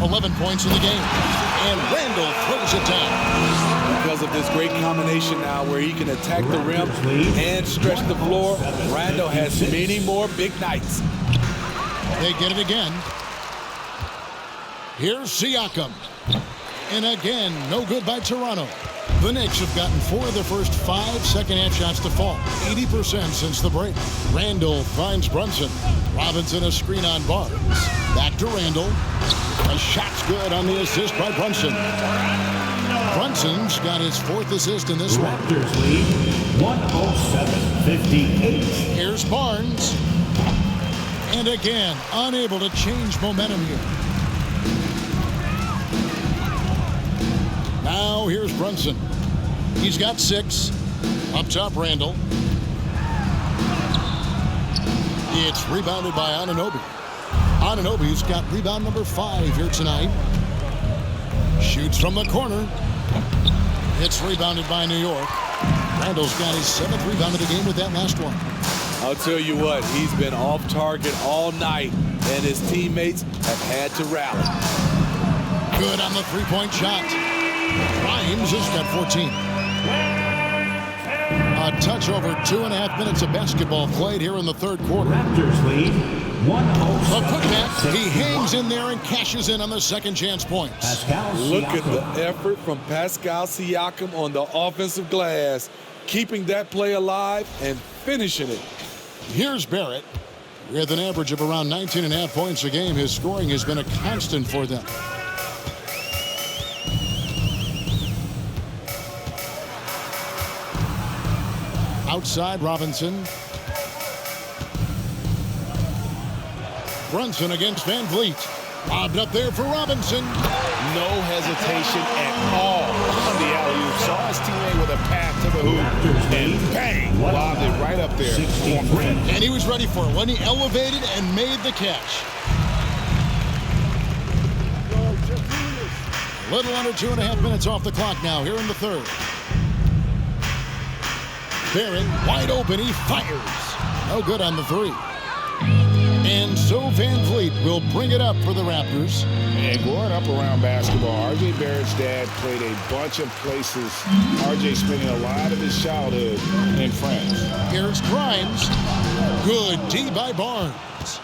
11 points in the game. And Randall throws it down. Because of this great combination now where he can attack the rim and stretch the floor, Randall has many more big nights. They get it again. Here's Siakam. And again, no good by Toronto. The Knicks have gotten 4 of their first 5 second-half shots to fall, 80% since the break. Randall finds Brunson. Robinson a screen on Barnes. Back to Randall. A shot's good on the assist by Brunson. Brunson's got his 4th assist in this one. Raptors lead 107-58. Here's Barnes. And again, unable to change momentum here. Now here's Brunson. He's got 6. Up top, Randall. It's rebounded by Anunoby. Anunoby's got rebound number 5 here tonight. Shoots from the corner. It's rebounded by New York. Randall's got his 7th rebound of the game with that last one. I'll tell you what, he's been off target all night, and his teammates have had to rally. Good on the three-point shot. Grimes has got 14. A touch over 2.5 minutes of basketball played here in the third quarter. Raptors lead 107. A putback. He hangs in there and cashes in on the second chance points. Pascal Look Siakam. at the effort from Pascal Siakam on the offensive glass, keeping that play alive and finishing it. Here's Barrett. With an average of around 19.5 points a game, his scoring has been a constant for them. Outside, Robinson. Brunson against Van Vliet. Lobbed up there for Robinson. No hesitation at all on the alley-oop. Saw his teammate with a pass to the hoop, and bang, lobbed it right up there. And he was ready for it when he elevated and made the catch. A little under 2.5 minutes off the clock now here in the third. Barrett wide open, he fires. No good on the 3. And so Van Vliet will bring it up for the Raptors. And growing up around basketball, R.J. Barrett's dad played a bunch of places. R.J. spending a lot of his childhood in France. Here's Grimes. Good D by Barnes.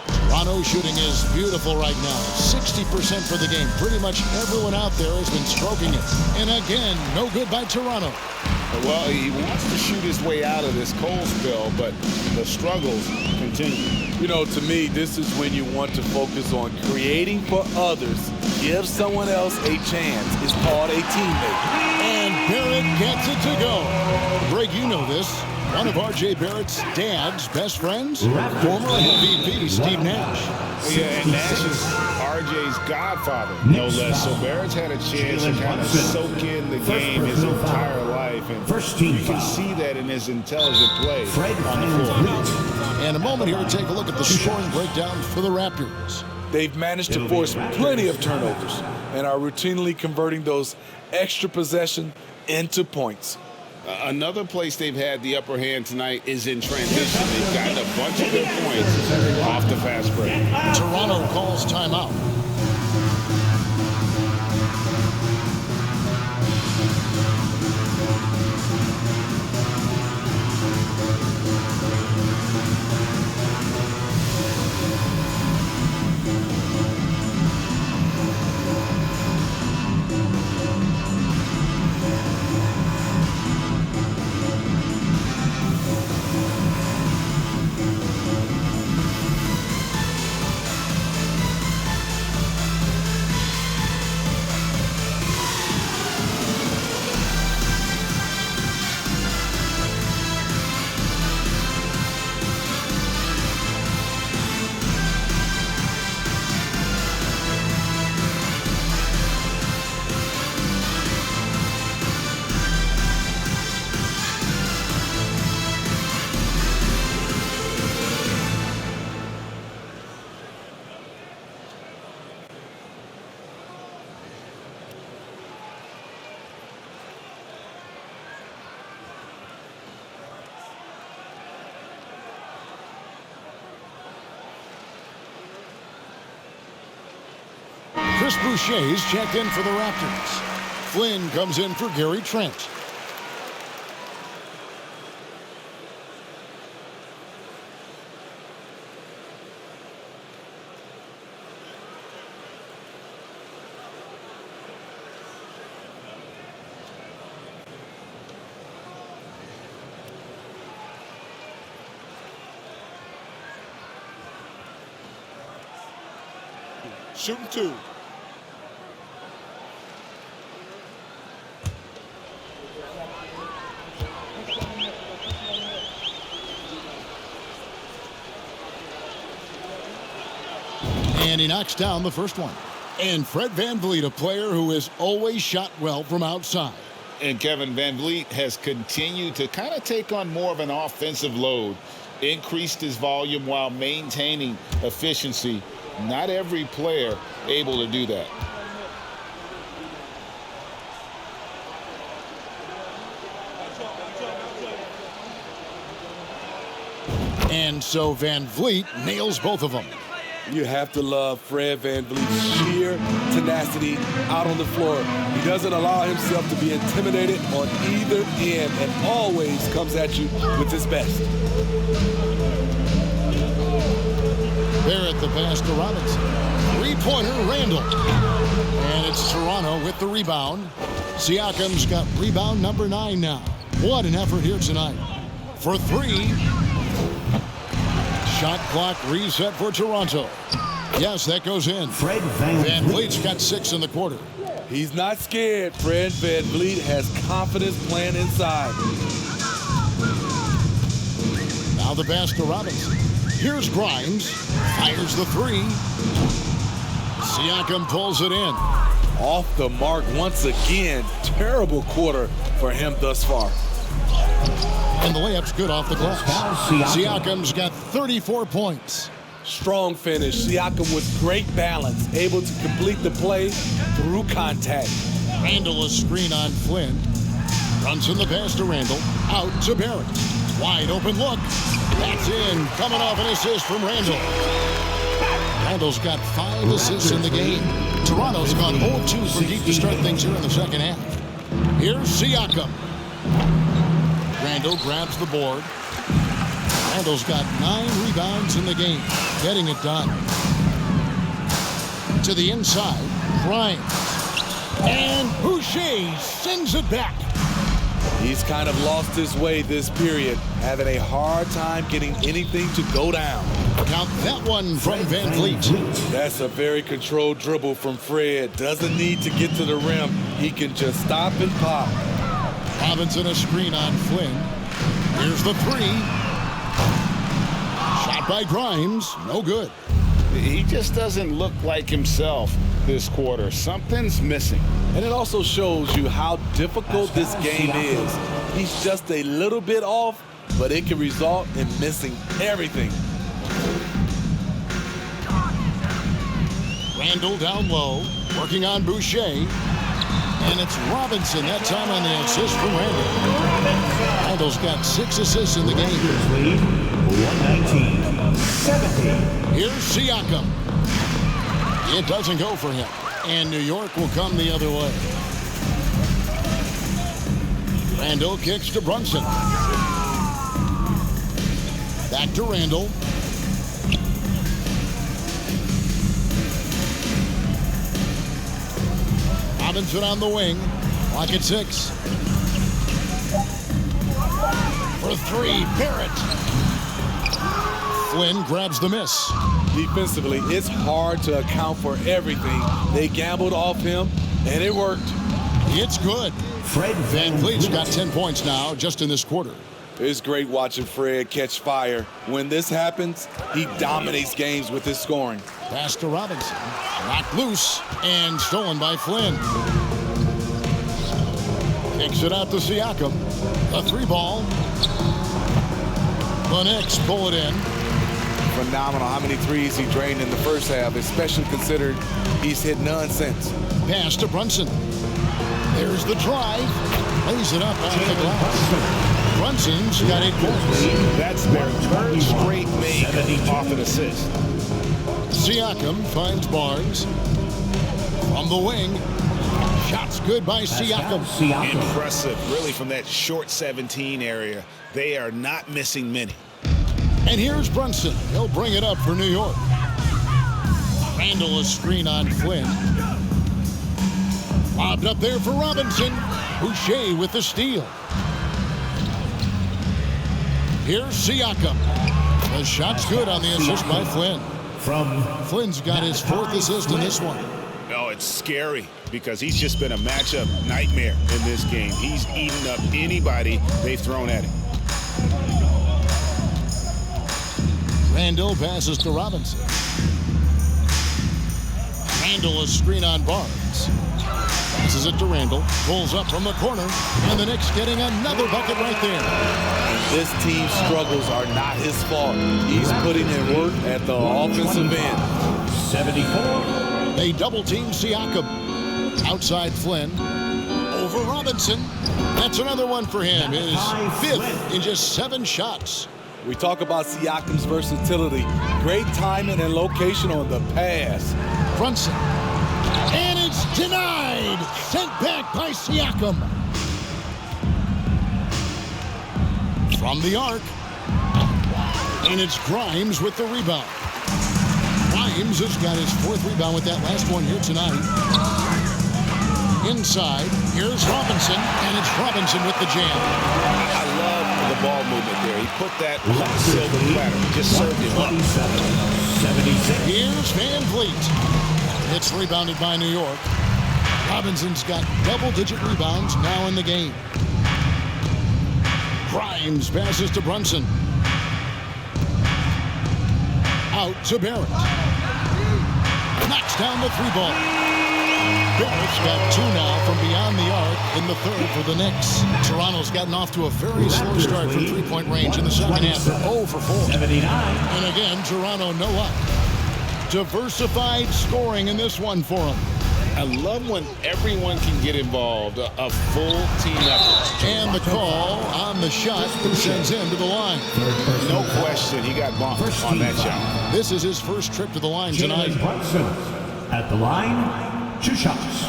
Toronto shooting is beautiful right now. 60% for the game. Pretty much everyone out there has been stroking it. And again, no good by Toronto. Well, he wants to shoot his way out of this cold spell, but the struggles continue. You know, to me, this is when you want to focus on creating for others. Give someone else a chance. It's called a teammate. And Barrett gets it to go. Greg, you know this. One of R.J. Barrett's dad's best friends, former MVP Steve Nash. Yeah, and Nash is R.J.'s godfather, no less. So Barrett's had a chance to kind of soak in the game his entire life. And you can see that in his intelligent play on the floor. And a moment here to take a look at the scoring breakdown for the Raptors. They've managed to force plenty of turnovers and are routinely converting those extra possessions into points. Another place they've had the upper hand tonight is in transition. They've gotten a bunch of good points off the fast break. Toronto calls timeout. Chris Boucher's checked in for the Raptors. Flynn comes in for Gary Trent. shooting 2. And he knocks down the first one. And Fred VanVleet, a player who has always shot well from outside. And Kevin VanVleet has continued to kind of take on more of an offensive load, increased his volume while maintaining efficiency. Not every player able to do that. And so VanVleet nails both of them. You have to love Fred VanVleet's sheer tenacity out on the floor. He doesn't allow himself to be intimidated on either end and always comes at you with his best. Barrett the pass to Robinson. Three-pointer, Randall. And it's Toronto with the rebound. Siakam's got rebound number 9 now. What an effort here tonight. For 3. Shot clock reset for Toronto. Yes, that goes in. Fred VanVleet's got 6 in the quarter. He's not scared. Fred VanVleet has confidence playing inside. Now the pass to Robinson. Here's Grimes. Fires the 3. Siakam pulls it in. Off the mark once again. Terrible quarter for him thus far. And the layup's good off the glass. Siakam's got 34 points. Strong finish. Siakam with great balance, able to complete the play through contact. Randall a screen on Flynn. Runs in the pass to Randall. Out to Barrett. Wide open look. That's in. Coming off an assist from Randall. Randall's got 5 assists in the game. Toronto's gone 0-2 for deep to start things here in the second half. Here's Siakam. Randall grabs the board. Randall's got 9 rebounds in the game. Getting it done. To the inside. Grimes. And Boucher sends it back. He's kind of lost his way this period, having a hard time getting anything to go down. Count that one from VanVleet. That's a very controlled dribble from Fred. Doesn't need to get to the rim. He can just stop and pop. Robinson a screen on Flynn. Here's the 3. Shot by Grimes. No good. He just doesn't look like himself this quarter. Something's missing. And it also shows you how difficult this game is. He's just a little bit off, but it can result in missing everything. Randall down low, working on Boucher. And it's Robinson that time on the assist from Randall. Randall's got 6 assists in the game. 119-70. Here's Siakam. It doesn't go for him. And New York will come the other way. Randall kicks to Brunson. Back to Randall. Robinson on the wing. Clock at 6. For 3, Barrett. Flynn grabs the miss. Defensively, it's hard to account for everything. They gambled off him, and it worked. It's good. Fred VanVleet's got 10 points now just in this quarter. It's great watching Fred catch fire. When this happens, he dominates games with his scoring. Pass to Robinson. Knocked loose and stolen by Flynn. Kicks it out to Siakam. A 3-ball. The Knicks pull it in. Phenomenal how many threes he drained in the first half, especially considered he's hit none since. Pass to Brunson. There's the drive. Lays it up out of the glass. Brunson's got 8 points. That's their 3rd straight make off an assist. Siakam finds Barnes. From the wing. Shots good by Siakam. Impressive, really, from that short 17 area. They are not missing many. And here's Brunson. He'll bring it up for New York. Randall a screen on Flynn. Lobbed up there for Robinson. Boucher with the steal. Here's Siakam. The shot's good on the assist by Flynn. from Flynn's got his fourth assist in this one. Oh, it's scary because he's just been a matchup nightmare in this game. He's eaten up anybody they've thrown at him. Randall passes to Robinson. Randall is screen on Barnes. Passes it to Randall. Pulls up from the corner. And the Knicks getting another bucket right there. This team's struggles are not his fault. He's putting in work at the offensive end. 74. They double team Siakam. Outside Flynn. Over Robinson. That's another one for him. His fifth in just 7 shots. We talk about Siakam's versatility. Great timing and location on the pass. Brunson. And it's denied. Sent back by Siakam. From the arc. And it's Grimes with the rebound. Grimes has got his 4th rebound with that last one here tonight. Inside, here's Robinson, and it's Robinson with the jam. I love the ball movement there. He put that silver platter, just served him up. 76. Here's Van Vliet. It's rebounded by New York. Robinson's got double-digit rebounds now in the game. Grimes passes to Brunson. Out to Barrett. Knocks down the 3-ball. Barrett's got 2 now from beyond the arc in the 3rd for the Knicks. Toronto's gotten off to a very slow start from 3-point range in the second half. 0 for 4. 79. And again, Toronto no up. Diversified scoring in this one for them. I love when everyone can get involved, a full team effort. And the call on the shot sends him to the line. No question, he got bumped on that shot. This is his first trip to the line tonight. Jalen Brunson at the line, 2 shots.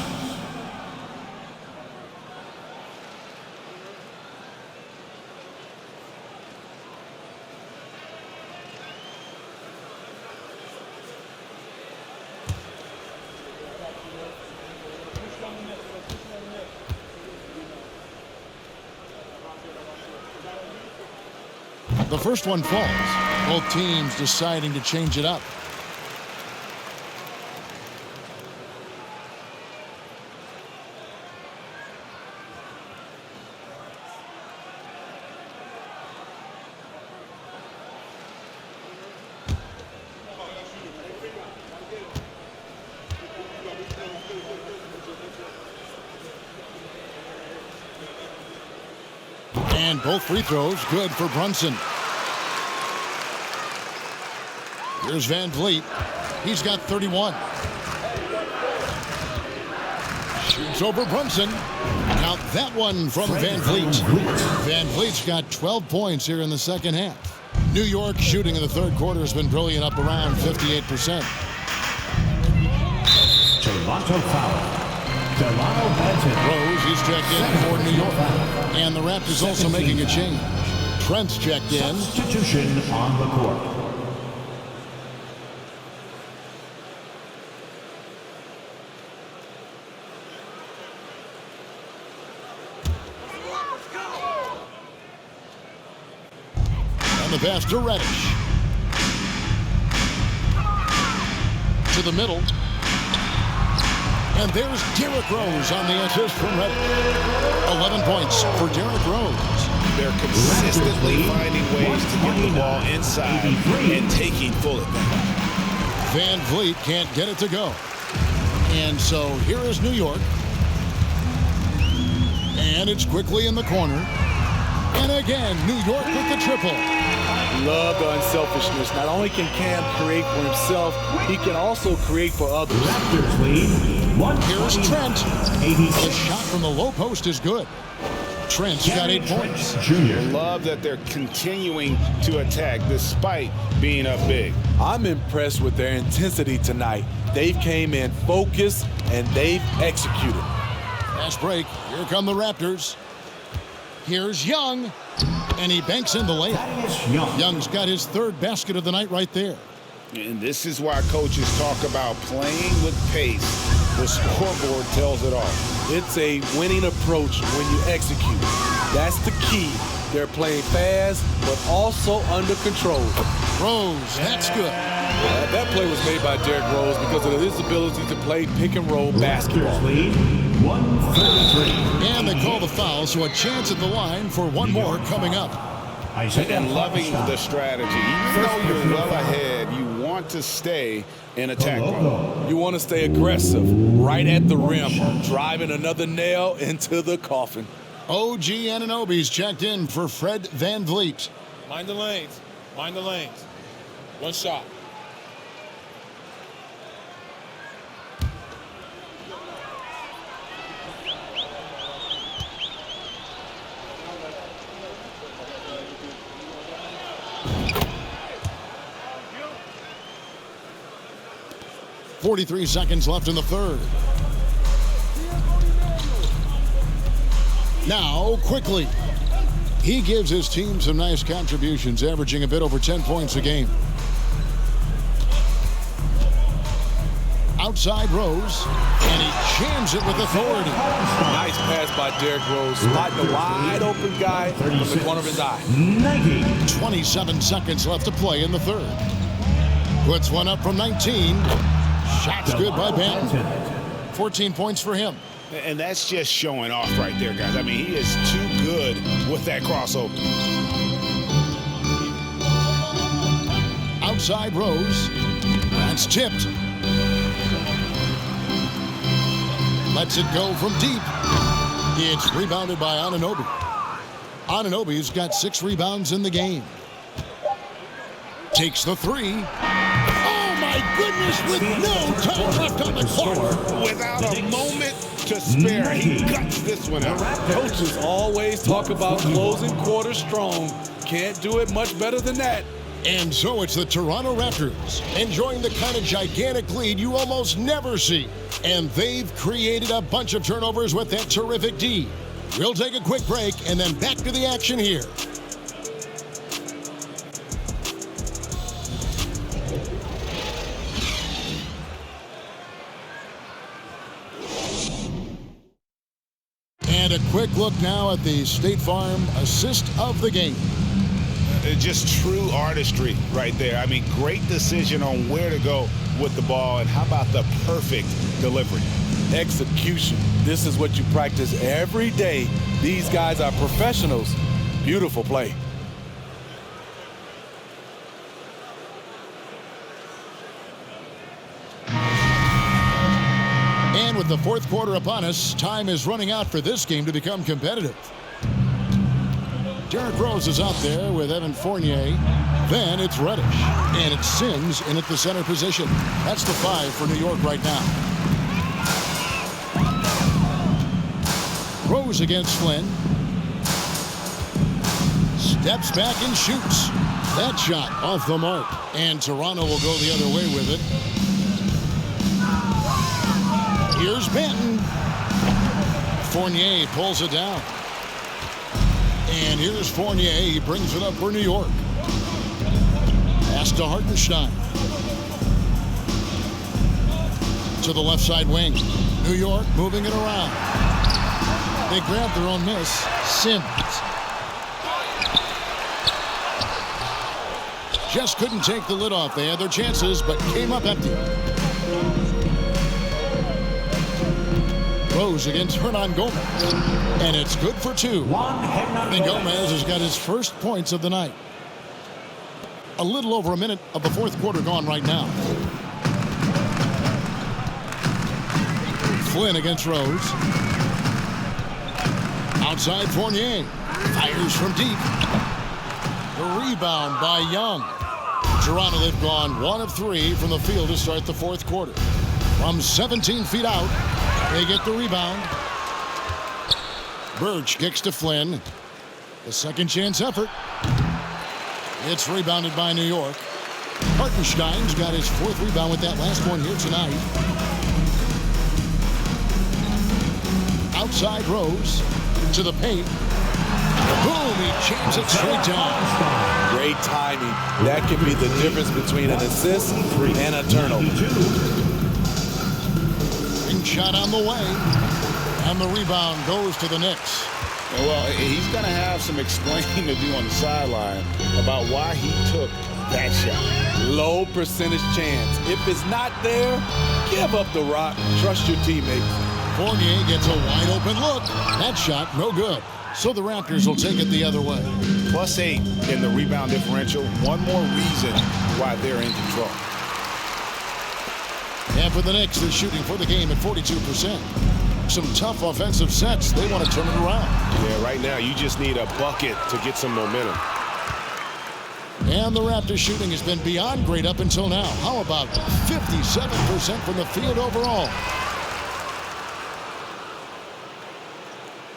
The first one falls. Both teams deciding to change it up. And both free throws good for Brunson. Here's Van Vliet. He's got 31. Shoots over Brunson. Count that one from Van Vliet. Van Vliet's got 12 points here in the second half. New York shooting in the 3rd quarter has been brilliant, up around 58%. Toronto foul. Delano Banton. Rose, he's checked in for New York. And the Raptors also making a change. Trent's checked in. Substitution on the court. And the pass to Reddish. To the middle. And there's Derrick Rose on the assist from Reddish. 11 points for Derrick Rose. They're consistently finding ways to get the ball inside and taking full advantage. Van Vliet can't get it to go. And so here is New York. And it's quickly in the corner. And again, New York with the triple. Love the unselfishness. Not only can Cam create for himself, he can also create for others. Raptors lead. Here's Trent. The shot from the low post is good. Trent's got 8 points. Junior. Love that they're continuing to attack despite being up big. I'm impressed with their intensity tonight. They've came in focused and they've executed. Fast break. Here come the Raptors. Here's Young. And he banks in the layup. Young's got his 3rd basket of the night right there. And this is why coaches talk about playing with pace. The scoreboard tells it all. It's a winning approach when you execute. That's the key. They're playing fast, but also under control. Rose, that's good. That play was made by Derrick Rose because of his ability to play pick and roll basketball. Lead 133. And they call the foul, so a chance at the line for one more coming up. And loving the strategy. Even though you're well ahead, you want to stay in attack mode. You want to stay aggressive, right at the rim, driving another nail into the coffin. OG Anunoby's checked in for Fred VanVleet. Mind the lanes. Mind the lanes. One shot. .43 seconds left in the third. Now, quickly. He gives his team some nice contributions, averaging a bit over 10 points a game. Outside Rose, and he jams it with authority. Nice pass by Derrick Rose, spotting a wide open guy from the corner of his eye. 27 seconds left to play in the third. Puts one up from 19. Shot's good by Banton. 14 points for him. And that's just showing off right there, guys. I mean, he is too good with that crossover. Outside Rose. That's tipped. Lets it go from deep. It's rebounded by Anunoby. Anunoby's got 6 rebounds in the game. Takes the three. Oh, my goodness, with no time left on the clock. Without a moment to spare, he cuts this one out. Coaches always talk about closing quarters strong. Can't do it much better than that. And so it's the Toronto Raptors enjoying the kind of gigantic lead you almost never see. And they've created a bunch of turnovers with that terrific D. We'll take a quick break and then back to the action here. And a quick look now at the State Farm assist of the game. Just true artistry right there. I mean, great decision on where to go with the ball, and how about the perfect delivery? Execution. This is what you practice every day. These guys are professionals. Beautiful play. And with the fourth quarter upon us, time is running out for this game to become competitive. Derrick Rose is out there with Evan Fournier. Then it's Reddish. And it's Sims in at the center position. That's the 5 for New York right now. Rose against Flynn. Steps back and shoots. That shot off the mark. And Toronto will go the other way with it. Here's Banton. Fournier pulls it down. And here's Fournier. He brings it up for New York. Pass to Hartenstein. To the left side wing. New York moving it around. They grab their own miss. Sims. Just couldn't take the lid off. They had their chances, but came up empty. Rose against Hernan Gomez. And it's good for 2. And Gomez has got his first points of the night. A little over a minute of the fourth quarter gone right now. Flynn against Rose. Outside Fournier. Fires from deep. The rebound by Young. Toronto, they've gone 1 of 3 from the field to start the fourth quarter. From 17 feet out, they get the rebound. Birch kicks to Flynn. The second chance effort. It's rebounded by New York. Hartenstein's got his 4th rebound with that last one here tonight. Outside Rose to the paint. Boom, he jams it straight down. Great timing. That could be the difference between an assist and a turnover. Ring shot on the way. And the rebound goes to the Knicks. Well, he's going to have some explaining to do on the sideline about why he took that shot. Low percentage chance. If it's not there, give up the rock. Trust your teammates. Fournier gets a wide open look. That shot, no good. So the Raptors will take it the other way. +8 in the rebound differential. One more reason why they're in control. And for the Knicks, they're shooting for the game at 42%. Some tough offensive sets. They want to turn it around. Yeah, right now you just need a bucket to get some momentum. And the Raptors shooting has been beyond great up until now. How about 57% from the field overall?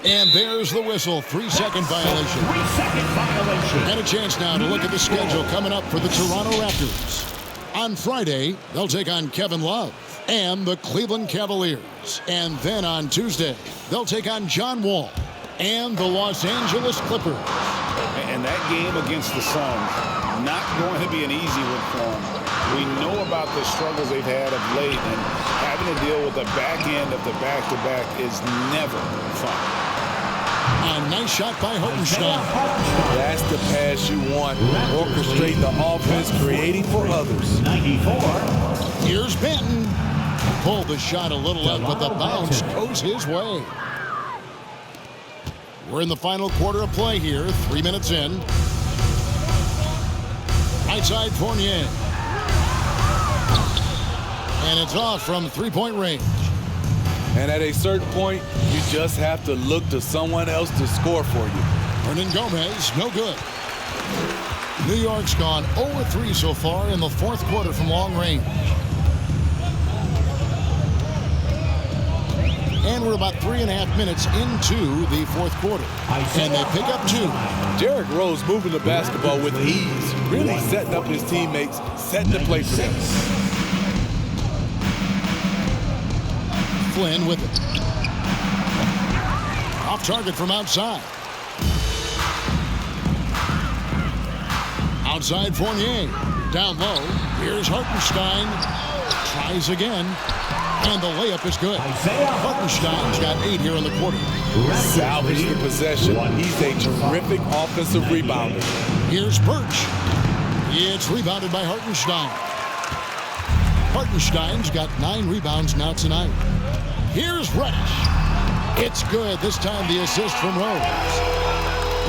And there's the whistle. 3-second violation. 3-second violation. And a chance now to look at the schedule coming up for the Toronto Raptors. On Friday, they'll take on Kevin Love and the Cleveland Cavaliers. And then on Tuesday, they'll take on John Wall and the Los Angeles Clippers. And that game against the Suns, not going to be an easy one for them. We know about the struggles they've had of late, and having to deal with the back end of the back-to-back is never fun. A nice shot by Hartenstein. That's the pass you want. Orchestrate the offense, creating for others. 94. Here's Benton. Pulled the shot a little out, but the bounce goes his way. We're in the final quarter of play here. 3 minutes in. Right side Fournier. And it's off from three-point range. And at a certain point, you just have to look to someone else to score for you. Hernan Gomez, no good. New York's gone 0-3 so far in the fourth quarter from long range. And we're about 3.5 minutes into the fourth quarter. And they pick up 2. Derrick Rose moving the basketball with ease, really setting up his teammates, setting the play for them. Flynn with it. Off target from outside. Outside Fournier. Down low. Here's Hartenstein. Tries again. And the layup is good. Hartenstein's got 8 here in the quarter. Salvage the possession. He's a terrific offensive rebounder. Here's Birch. It's rebounded by Hartenstein. Hartenstein's got 9 rebounds now tonight. Here's Reddish. It's good. This time the assist from Rose.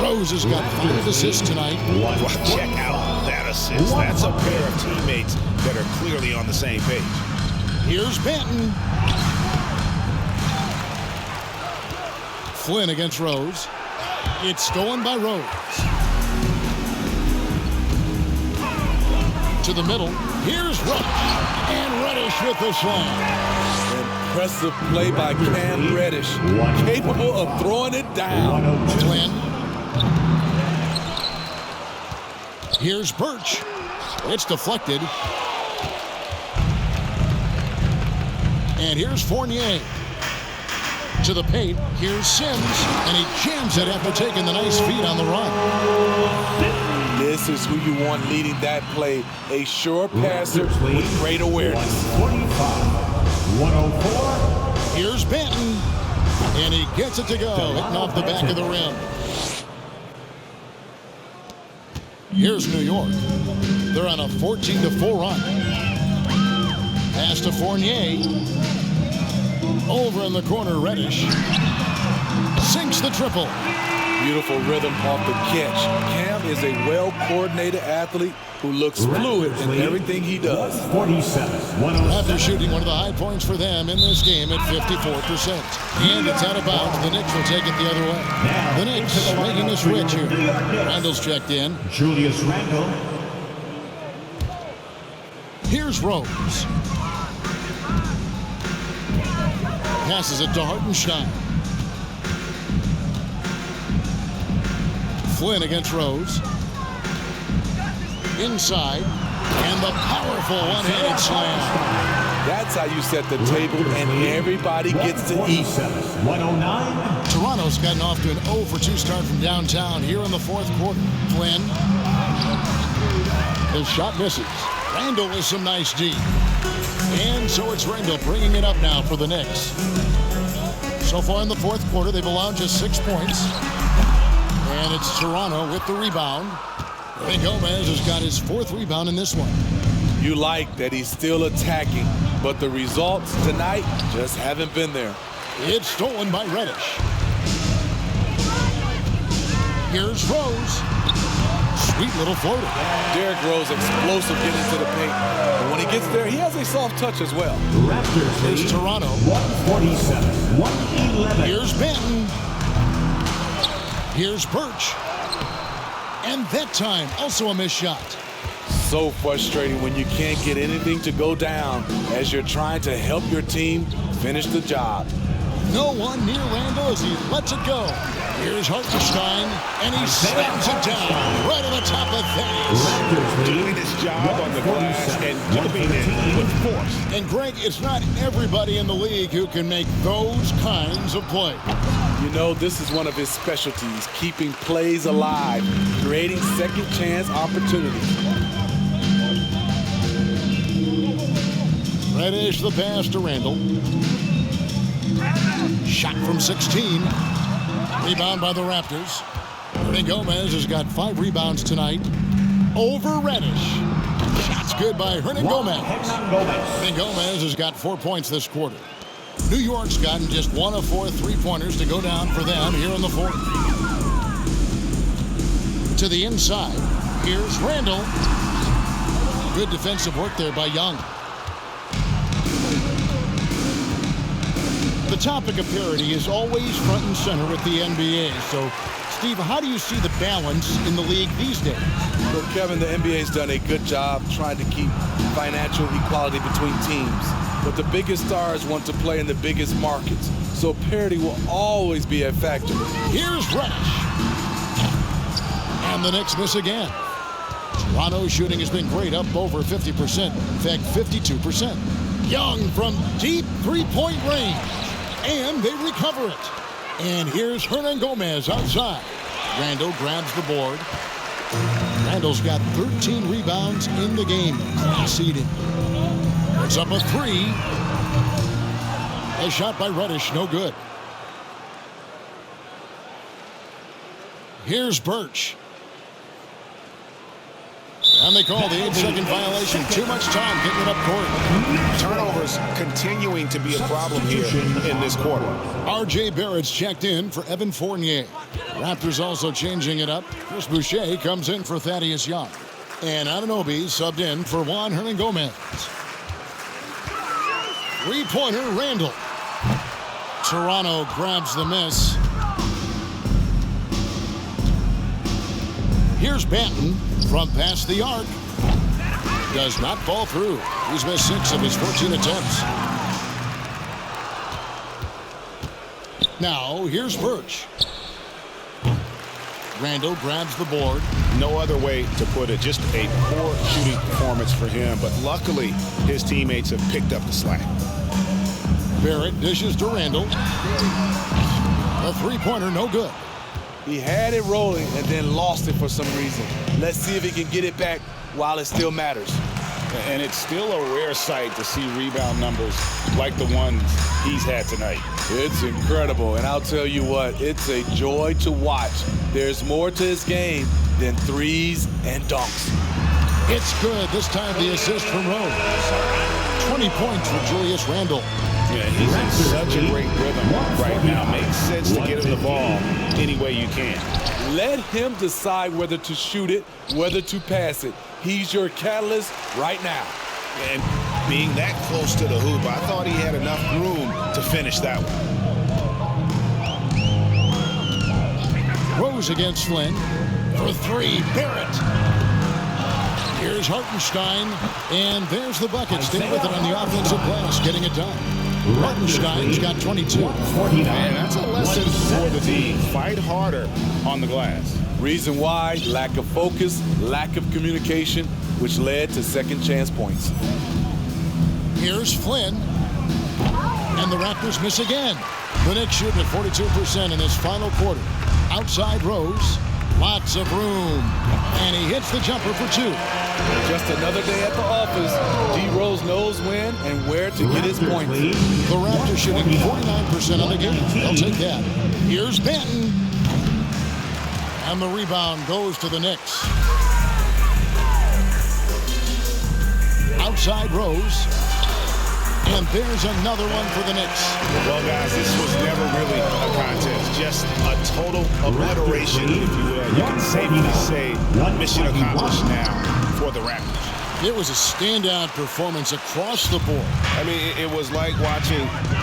Rose has got 5 assists tonight. Well, check out that assist. That's a pair of teammates that are clearly on the same page. Here's Benton. Flynn against Rose. It's stolen by Rose. To the middle. Here's Reddish. And Reddish with the slam. Impressive play by Cam Reddish. Capable of throwing it down. Flynn. Here's Birch. It's deflected. And here's Fournier. To the paint. Here's Sims. And he jams it after taking the nice feed on the run. This is who you want leading that play. A sure passer with great awareness. 104. Here's Benton. And he gets it to go. Hitting off the back of the rim. Here's New York. They're on a 14-4 run. Pass to Fournier. Over in the corner, Reddish. Sinks the triple. Beautiful rhythm off the catch. Cam is a well-coordinated athlete who looks fluid in everything he does. 47. After shooting one of the high points for them in this game at 54%. And it's out of bounds. The Knicks will take it the other way. The Knicks making a switch here. Randall's checked in. Julius Randle. Here's Rose. Passes it to Hartenstein. Flynn against Rose. Inside. And the powerful one-handed slam. That's how you set the table, and everybody gets to eat. 109. Toronto's gotten off to an 0-for-2 start from downtown here in the fourth quarter. Flynn. His shot misses. Randall with some nice D. And so it's Randall bringing it up now for the Knicks. So far in the fourth quarter, they've allowed just 6 points. And it's Toronto with the rebound. And Gomez has got his 4th rebound in this one. You like that he's still attacking, but the results tonight just haven't been there. It's stolen by Reddish. Here's Rose. Sweet little floater. Derrick Rose, explosive getting to the paint. But when he gets there, he has a soft touch as well. Raptors Here's Toronto. 147-111. Here's Benton. Here's Birch. And that time, also a missed shot. So frustrating when you can't get anything to go down as you're trying to help your team finish the job. No one near Randall as he lets it go. Here's Hartenstein, and he slams it down right on the top of Thaddeus. Doing his job on the glass and doing it with force. And Greg, it's not everybody in the league who can make those kinds of plays. You know, this is one of his specialties, keeping plays alive, creating second chance opportunities. Reddish the pass to Randall. Shot from 16. Rebound by the Raptors. Hernan Gomez has got 5 rebounds tonight over Reddish. Shot's good by Hernan Gomez. Hernan Gomez has got 4 points this quarter. New York's gotten just 1 of 4 3-pointers to go down for them here in the 4th. To the inside. Here's Randall. Good defensive work there by Young. The topic of parity is always front and center with the NBA. So, Steve, how do you see the balance in the league these days? Well, Kevin, the NBA's done a good job trying to keep financial equality between teams. But the biggest stars want to play in the biggest markets. So parity will always be a factor. Here's Reddish. And the Knicks miss again. Toronto's shooting has been great, up over 50%. In fact, 52%. Young from deep 3-point range. And they recover it. And here's Hernan Gomez outside. Randall grabs the board. Randall's got 13 rebounds in the game. Class eating. It's up a 3. A shot by Reddish, no good. Here's Birch. And they call the 8-second violation. Too much time getting it up court. Turnovers continuing to be a problem here in this quarter. R.J. Barrett's checked in for Evan Fournier. Raptors also changing it up. Chris Boucher comes in for Thaddeus Young. And Anunoby subbed in for Juan Hernan Gomez. 3-pointer Randall. Toronto grabs the miss. Here's Banton from past the arc. Does not fall through. He's missed 6 of his 14 attempts. Now, here's Birch. Randall grabs the board. No other way to put it. Just a poor shooting performance for him. But luckily, his teammates have picked up the slack. Barrett dishes to Randall. A 3-pointer, no good. He had it rolling and then lost it for some reason. Let's see if he can get it back while it still matters. And it's still a rare sight to see rebound numbers like the ones he's had tonight. It's incredible, and I'll tell you what, it's a joy to watch. There's more to his game than threes and dunks. It's good. This time the assist from Rose. 20 points for Julius Randle. Yeah, he's in such a great rhythm right now. Makes sense to get him the ball any way you can. Let him decide whether to shoot it, whether to pass it. He's your catalyst right now. And being that close to the hoop, I thought he had enough room to finish that one. Rose against Flynn. For 3, Barrett. Here's Hartenstein, and there's the bucket. Stay with it on the offensive glass, getting it done. Hartenstein's got 22. And that's a lesson for the team. Fight harder on the glass. Reason why? Lack of focus, lack of communication, which led to second chance points. Here's Flynn, and the Raptors miss again. The Knicks shooting at 42% in this final quarter. Outside Rose. Lots of room. And he hits the jumper for 2. Just another day at the office. D. Rose knows when and where to get his points. The Raptors shooting 49% on the game. They'll take that. Here's Benton. And the rebound goes to the Knicks. Outside Rose. And there's another one for the Knicks. Well, guys, this was never really a contest. Just a total obliteration, if you will. You can safely say mission accomplished now for the Raptors. It was a standout performance across the board. I mean, it was like watching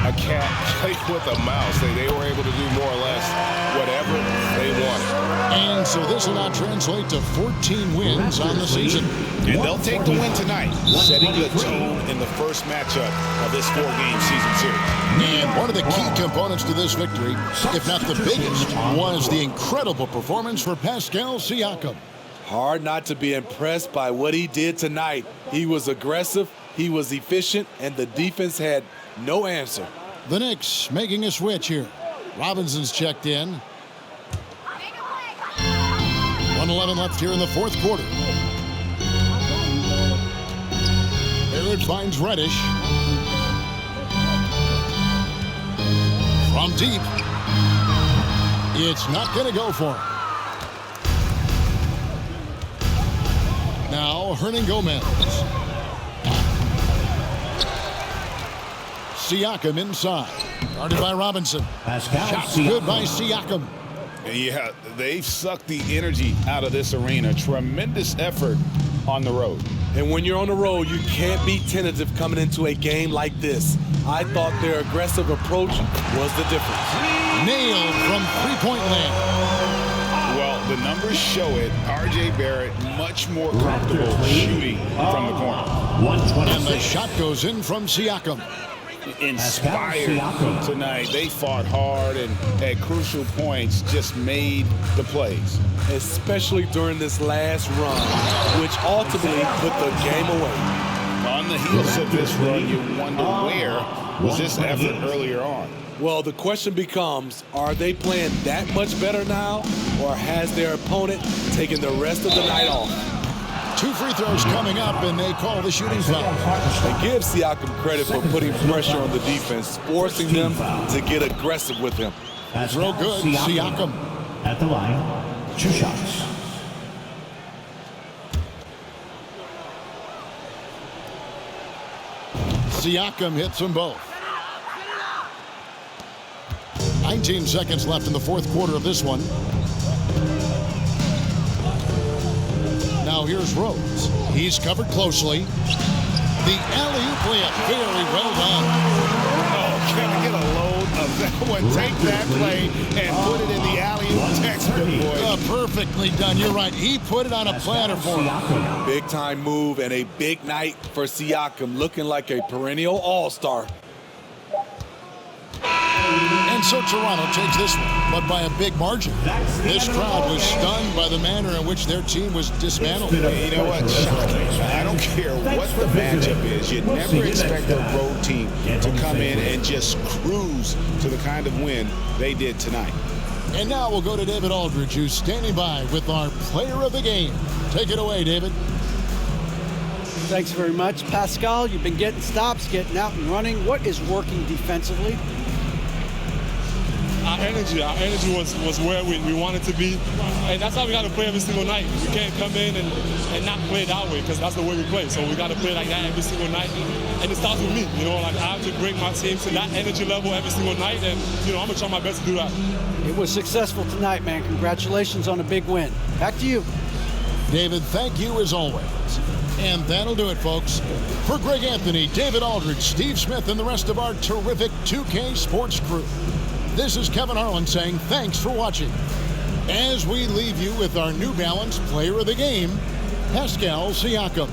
a cat play with a mouse. They were able to do more or less whatever they wanted. And so this will now translate to 14 wins on the season. And they'll take the win tonight, setting the tone in the first matchup of this 4-game season series. And one of the key components to this victory, if not the biggest, was the incredible performance for Pascal Siakam. Hard not to be impressed by what he did tonight. He was aggressive, he was efficient, and the defense had no answer. The Knicks making a switch here. Robinson's checked in. 1:11 left here in the fourth quarter. Barrett finds Reddish. From deep. It's not going to go for him. Now, Hernangomez. Siakam inside. Guarded by Robinson. Pascal Shots Siakam. good by Siakam. Yeah, they've sucked the energy out of this arena. Tremendous effort on the road. And when you're on the road, you can't be tentative coming into a game like this. I thought their aggressive approach was the difference. Nailed from three-point land. Well, the numbers show it. R.J. Barrett much more comfortable shooting from the corner. And the shot goes in from Siakam. Inspired tonight. They fought hard and at crucial points just made the plays. Especially during this last run, which ultimately put the game away. On the heels of this run, you wonder where was this effort earlier on? Well, the question becomes, are they playing that much better now, or has their opponent taken the rest of the night off? 2 free throws coming up, and they call the shooting foul. And give Siakam credit for putting pressure on the defense, forcing them to get aggressive with him. Throw good, Siakam. At the line, 2 shots. Siakam hits them both. 19 seconds left in the fourth quarter of this one. Now here's Rose. He's covered closely. The alley-oop layup, very well done. Oh, can I get a load of that one? Take that play and put it in the alley-oop textbook, boys. Perfectly done. You're right. He put it on a platter for him. Big-time move and a big night for Siakam, looking like a perennial all-star. And so Toronto takes this one, but by a big margin. This crowd was stunned by the manner in which their team was dismantled. You know what? I don't care what the matchup is. You never expect a road team to come in and just cruise to the kind of win they did tonight. And now we'll go to David Aldridge, who's standing by with our player of the game. Take it away, David. Thanks very much. Pascal, you've been getting stops, getting out and running. What is working defensively? Our energy was where we wanted to be, and that's how we got to play every single night. We can't come in and not play that way, because that's the way we play. So we got to play like that every single night, and it starts with me. You know, like I have to bring my team to that energy level every single night, and you know I'm gonna try my best to do that. It was successful tonight, man. Congratulations on a big win. Back to you, David. Thank you as always. And that'll do it, folks. For Greg Anthony, David Aldridge, Steve Smith, and the rest of our terrific 2K Sports crew, this is Kevin Harlan saying thanks for watching. As we leave you with our New Balance Player of the Game, Pascal Siakam.